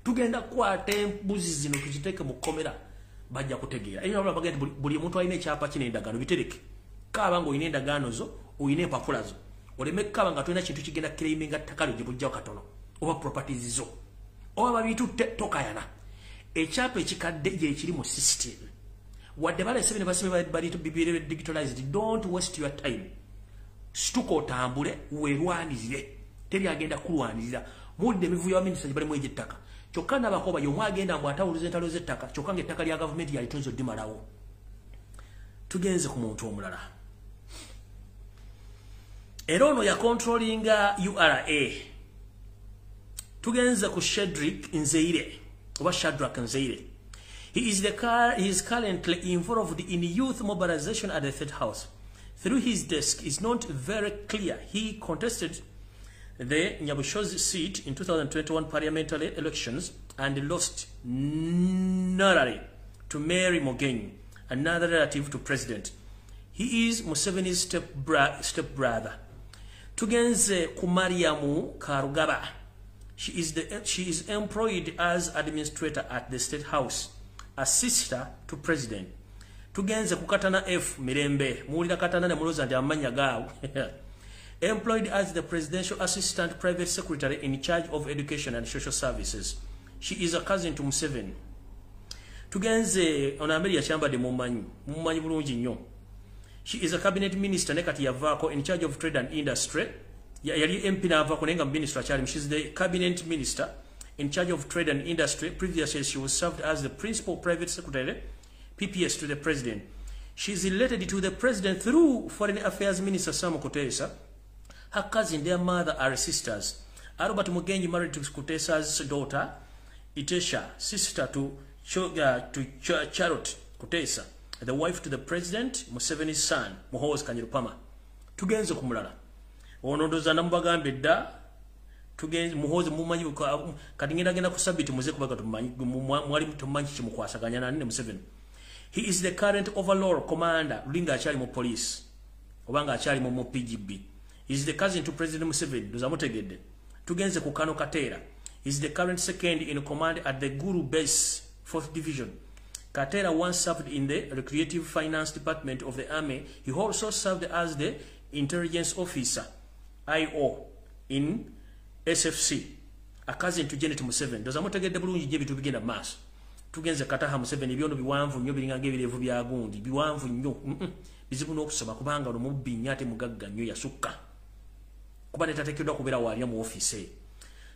tugenda kukwata embuzi zino tuziteeke mu kkomera bajja kutegeera. Eyo nabula bagenda buli muntu alina ekyapa kino endagaano bitereke kaaba ng'olina endagaano zo olina empapula zo oleme kaaba nga tolina kintu kigenda claiminga ttaka lyo gye bujjawo katono oba properties zo oba babintu tokayana ekyapa ekikadde gye kiri mu system wadde balese bino basibe bali to be digitalized. Don't waste your time. Stuko otambule weerwanirire teri agenda kulwanirira mudde emivuyo wa minisita bali mu ejettaka kyokka n'abakoba y'omu agenda mbu atawuluza entalo z'ettaka kyokka ng'ettaka lya gavumenti yalitunza oddimalawo. Tugenze ku muntu omulala era ono ya controllinga URA. Tugenze ku Shadrack Nzeire. He is currently involved in youth mobilization at the State House. Through his desk, it's not very clear. He contested the Nyabushozi seat in 2021 parliamentary elections and lost narrowly to Mary Mogenyi, another relative to President. He is Museveni's step-brother. Tugenze Kumariamu Karugaba. She is employed as administrator at the State House, a sister to President. Tugenze Kukatana F. Mirembe. Mulira Katana ne Muloza ndi amanya gawo. Employed as the Presidential Assistant Private Secretary in charge of Education and Social Services. She is a cousin to Museveni. Tugenze onamberi ya chamba de mumanyi bulungi nnyo. She is a cabinet minister nekati yavako in charge of trade and industry. Yali MP navako nenga minister achali. She is the cabinet minister in charge of trade and industry. Previously she was served as the principal private secretary PPS to the president. She is related to the president through Foreign Affairs Minister Sam Kutesa. Her cousin, their mother are sisters. Albert Mugenyi married to Kutesa's daughter, Itesha, sister to Charlotte Kutesa, the wife to the president, Museveni's son, Muhoozi Kanyirupama. Tugenze kumulala. Onondoza nambagambe dda. Tugenze Muhoozi mumanyi katingenda genda kusabiti muze kubaga tumanyi mwali tumanyi kimukwasaganya nani Museveni. He is the current overall commander, Linga achali mu police. Obanga achali mu PGB. He is the cousin to President Museveni. Dozamutegedde. Tugenze ku Kano Katera. He is the current second in command at the Guru Base 4th Division. Katera once served in the Recreative Finance Department of the Army. He also served as the Intelligence Officer, IO, in SFC. A cousin to Janet Museveni. Dozamutegedde bulungi je bitu bigenda mass. Tugenze Kataha Museveni byondo biwanvu nnyo biringa ebirevu bya gundi. Biwanvu nnyo. Bizibu n'okusoma kubanga omubbi nnyate mugagga nnyo yasukka. Kuba netateekeddwa kubeera wali mu office.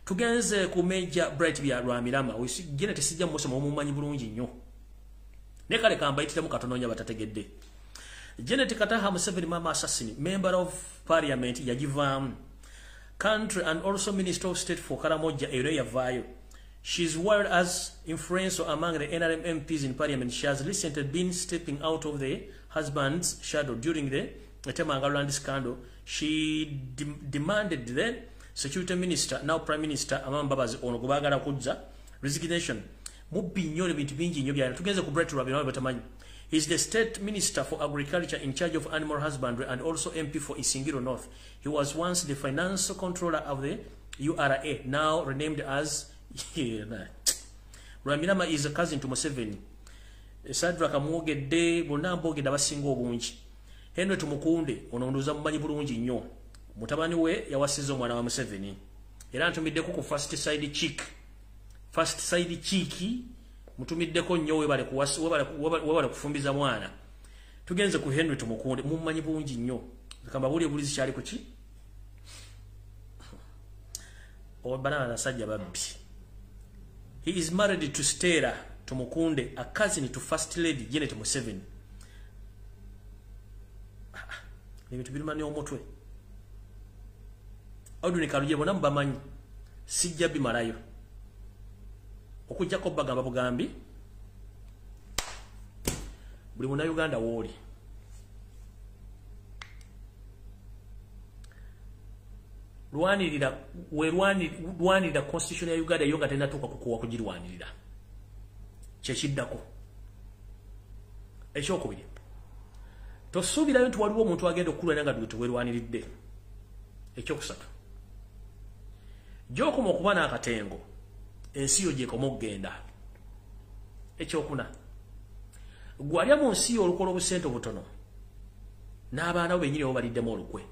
Tugenze ku Major Bright bya Rwamirama. Janet sijja musoma omumanyi bulungi nnyo. Ne kale kambayitiramu katono nnyo batategedde. Janet Kataha Museveni mama assassin, member of parliament yagivaamu. Country and also Minister of State for Karamoja area yavaayo. She is wired as influential among the NRM MPs in parliament. She has recently been stepping out of the husband's shadow during the Temangalaland scandal. She demanded the security minister, now prime minister, Amama Mbabazi ono kubagala kujja resignation. Mubbi nnyo ebintu bingi nnyo byana. Tugenze ku Brett Rabino batamanyi. He is the state minister for agriculture in charge of animal husbandry and also MP for Isingiro North. He was once the financial controller of the URA, now renamed as Rwamirama is a cousin to Museveni. Sadra kamwogedde bonna mbogedde abasinga obungi. Henry Tumukunde onondoza mumanyi bulungi nnyo. Mutabani we yawasiza omwana wa Museveni. Era ntumiddeko ku first side chick. First side cheeky mutumiddeko nnyo webale kufumbiza mwana. Tugenze ku Henry Tumukunde mumanyi bulungi nnyo. Kamba buli bulizi kyali ku ki? Obana nasajja babbi. He is married to Stella Tumukunde, a cousin to First Lady Janet Museveni. Nebintu birimani omutwe. Oduni kaluje bona mbamanyi. Sijja bimalayo. Okujja ko bagamba bugambi. Buli muna Uganda woli. Rwanirira constitution ya Uganda yonga tena tuka kukuwa kujirwanirira. Chechiddako. Ekyokubiri. Tosuubirayo nti waliwo omuntu agenda okukulwa nga duwe tuwerwaniridde. Ekyokusatu. Gy'okoma okuba n'akatengo, ensi yo gy'ekoma okugenda. Ekyokuna. Gwalya mu nsi yo olukola obusente obutono. N'abaana bo bennyini bo baliddemu olukwe.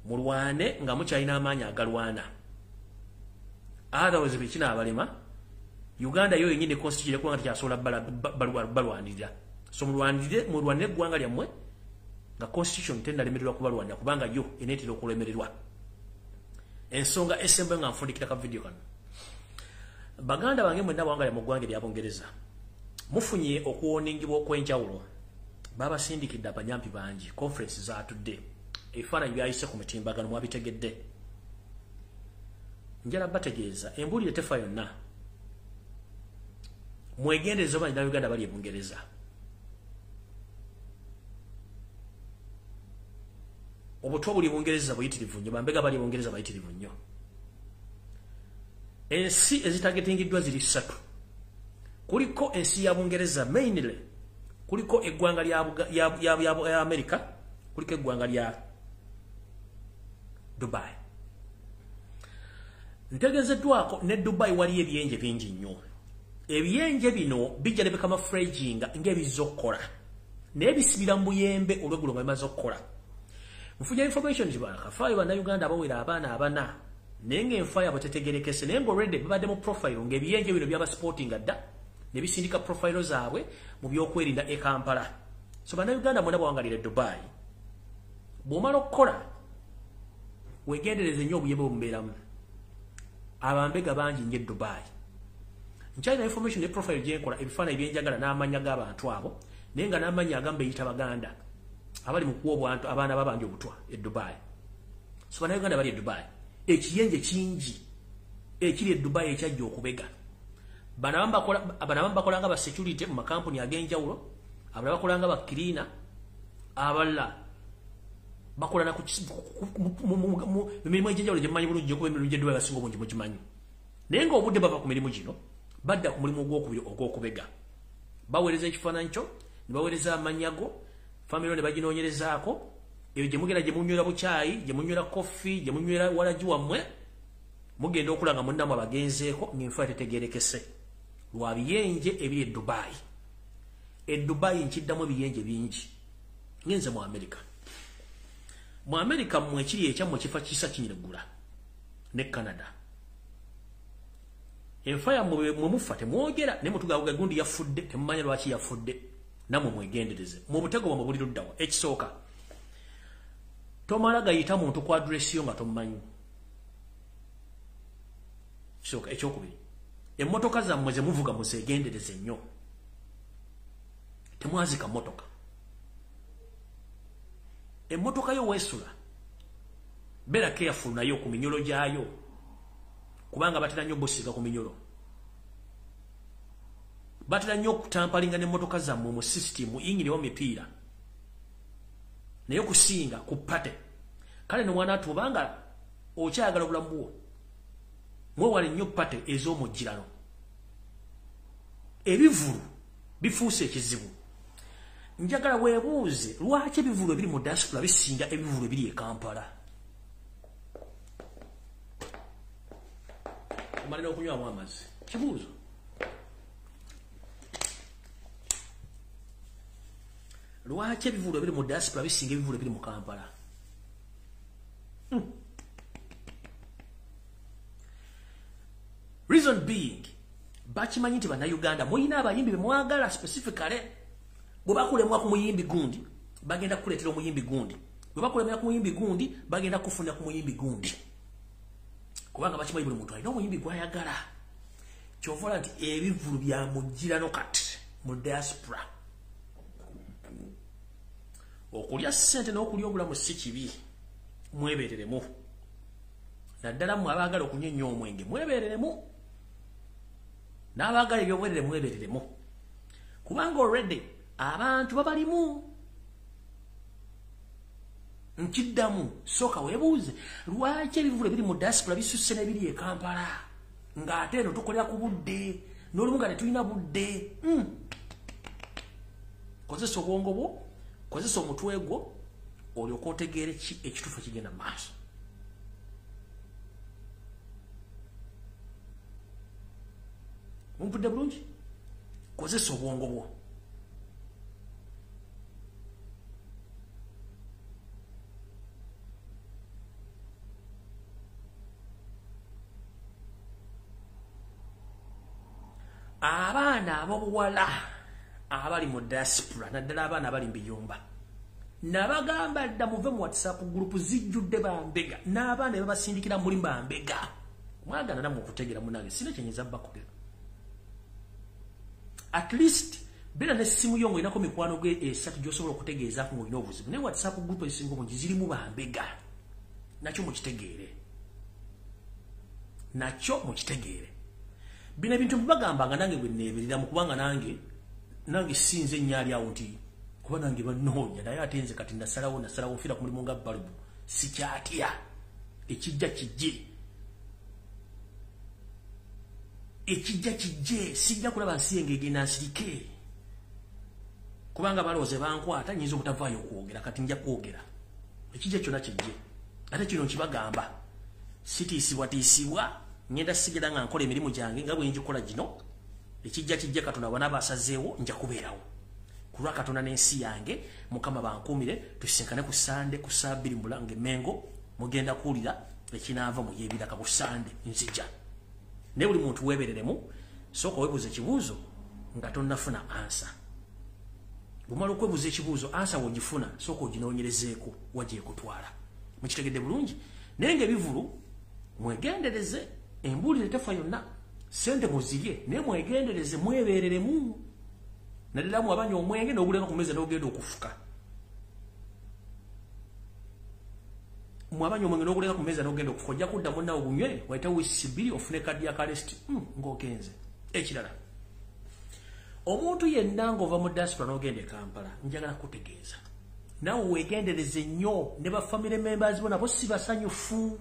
Mulwane nga mukyalina amaanyi agalwana. Otherwise bikina abalema. Uganda yo yenyine constitution ko nga kyasola balwanirira. So mulwanire eggwanga lyammwe nga constitution tenda lemererwa kubalwanira kubanga yo enetera okulemererwa. Ensonga esembe nga nfundikira ka video kano. Baganda bange mwenna bawanga mu ggwanga lya Bungereza. Mufunye okuwoningibwa okwenjawulo. Baba sindikidde abanyampi bangi conference za today. Efaananyi byayise ku mutimbagano mwabitegedde. Njala bategeeza embulire tefa yonna. Mwegendezo bali na Uganda bali e Bungereza. obutwa buli Bungereza buyitirivu nnyo bambega bali Bungereza bayitirivu nnyo ensi ezitagetingiddwa ziri 3 kuliko ensi ya Bungereza mainly kuliko eggwanga lya America kuliko eggwanga lya Dubai ntegezeddwako ne Dubai wali ebyenje bingi nnyo ebyenje bino bijja ne bekama fraging ng'ebizokkola naye bisibira mu buyembe olw'eggulo nga bimaze okkola nfuja information kibaka faayo bannayuganda abawera abaana abana naye ng'enfaayo abo tetegerekese naye ng'already babadde mu profile ng'ebyenje bino byaba sporting adda ne bisindika profile zaabwe mu byokwerinda e Kampala so bannayuganda mwena bawangalira Dubai bw'omala okukola wegendereze nnyo obuyembe bumubeeramu abambega bangi nnyo Dubai nkyalina information ne profile gyenkola ebifaananyi byenjagala n'amanya g'abantu abo naye nga n'amanya agamba eyita baganda abali mu kuwa obwantu abaana babanja obutwa e Dubai so bannayuganda bali e Dubai ekiyenje kingi ekiri e Dubai ekyajja okubega banabamu bakola nga ba security mu makampuni ag'enjawulo abalala bakola nga ba cleaner abalala bakola na mu mirimu egy'enjawulo gye mumanyi bulungi okuba emirimu gye Dubai basinga obungi mugimanyi naye ng'obudde bava ku mirimu gino badda ku mulimu ogw'okubega baweereza ekifaananyi kyo ne baweereza amanyago family ne baginoonyerezaako ebyo gye mugenda gye munywera bukyayi gye munywera kofi gye munywera walagi wammwe mugenda okulanga munnamu abagenzeeko ng'enfa tetegerekese lwa biyenje ebiri e Dubai Dubai nkiddamu ebiyenje bingi ngenze mu America mmwe ekiri ekyammwe kifa kisa kinyiregula ne Canada enfa yammwe mwe mufa temwogera naye mutugabuga gundi yafudde temumanya lwaki yafudde namwe mwegendereze mu butego bwa mubuli luddawa ekisooka tomala gayita muntu ku address yo nga tomumanyi kisooka ekyokubiri emmotoka zammwe ze muvuga muzeegendereze nnyo temwazika mmotoka emmotoka yo weesula beera careful nayo ku minyolo gyayo kubanga batera nnyo bosiga ku minyolo batera nnyo okutampalinga n'emmotoka zammwe mu system ingiriwo mipiira naye okusinga ku pate kale ne mwana atubanga okyayagala obulamu bwo mwewale nnyo pate ez'omujjirano ebivulu bifuuse ekizibu njagala weebuuze lwaki ebivulu ebiri mu diaspora bisinga ebivulu ebiri e Kampala omalira okunywamu amazzi kibuuzo lwaki ebivulu ebiri mu diaspora bisinga ebivulu ebiri mu Kampala reason being bakimanyi nti bannayuganda muyina abayimbi bemwagala specifically bwe bakulemwa ku muyimbi gundi bagenda kukuleetera omuyimbi gundi bwe bakulemera ku muyimbi gundi bagenda kufuna ku muyimbi gundi kubanga bakimanyi buli muntu alina omuyimbi gwayagala kyovola nti ebivulu byamugirano kati mu diaspora okulya ssente n'okulya obulamu si kibi mwebeereremu naddala mmwe abaagala okunywa ennyo omwenge mwebeereremu n'abaagala ebyobwerere mwebeereremu kubanga already abantu babalimu nkiddamu sooka weebuuze lwaki ebivulu ebiri mu diaspora bisusse n'ebiri e Kampala ng'ate eno tukolera ku budde n'olumu nga tetulina budde kozesa obwongo bwo kozesa omutwe gwo olyoka otegeere ki ekituufu kigenda mu maaso mumpudde bulungi kozesa obwongo bwo abaana ab'obuwala abali mu diaspora naddala abaana abali mbiyumba nabagamba dda muve mu WhatsApp group zijjudde bambega n'abaana babasindikira muli bambega mwagana namwe okutegera munange sina kyenyeza bakugera at least bera n'essimu yo ng'olinako mikwano gwe esatu gy'osobola okutegeezaako ng'olina obuzibu naye WhatsApp group ezisinga obungi zirimu bambega nakyo mukitegeere bino ebintu mbagambanga nange bwe neeberera mu kubanga nange sinze nnyaali awo nti kuba nange bannoonya naye ate nze kati nasalawo nfira ku mulimu nga balubu sikyatya ekijja kijje sijja kulaba nsi engegena nsirike kubanga balooze bankwata nyinza obutavaayo okwogera kati nja kwogera ekijja kyonna kijje ate kino nkibagamba sitiisibwa ngenda sigera nga nkola emirimu gyange nga bwe njikola gino ekijja kijje Katonda bwana basazeewo nja kubeerawo kulwa Katonda n'ensi yange Mukama bankuumire tusinkane ku Sande ku Ssabbiiri Mulange Mengo mugenda kuwulira ekinaava mu yeebiraka ku Sande nzija ne buli muntu weebereremu sooka weebuuza ekibuuzo nga tonnafuna ansa bumala okwebuuza ekibuuzo ansa wogifuna sooka oginoonyerezeeko wagyekutwala mukitegedde bulungi naye ng'ebivulu mwegendereze embuulire tefa yonna sente muzirye naye mwegendereze mwebeereremu naddala mwabanya omwenge n'oguleka ku mmeeza n'ogenda okufuka mwabanya omwenge n'oguleka ku mmeeza n'ogenda okufuka ojja kudda munnawo gunywe wayita wiisi 2 ofune kaddi ya kalesiti ng'ogenze ekirala omuntu yenna ng'ova mu diaspora n'ogenda e Kampala njagala kutegeeza naawe weegendereze nnyo ne bafamire members bo nabo si basanyufu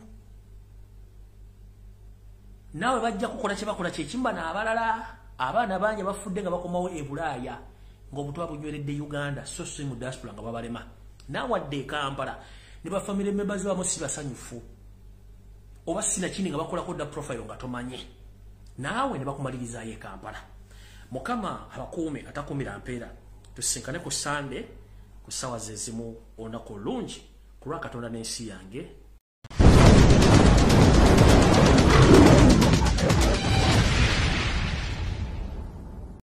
naawe bajja kukola kye bakola kyekimba n'abalala abaana bangi bafudde nga bakomawo e Bulaaya ng'obutuba bunyweredde Uganda so si mu diaspora nga babalema naawe adde e Kampala ne bafamire members bamu si basanyufu oba sina kindi nga bakolako dda profile nga tomanye naawe ne bakumalirizayo e Kampala Mukama abakuume atakuumira mpeera tusinkane ku Sande ku ssaawa ze zimu olunaku olungi kulwa Katonda n'ensi yange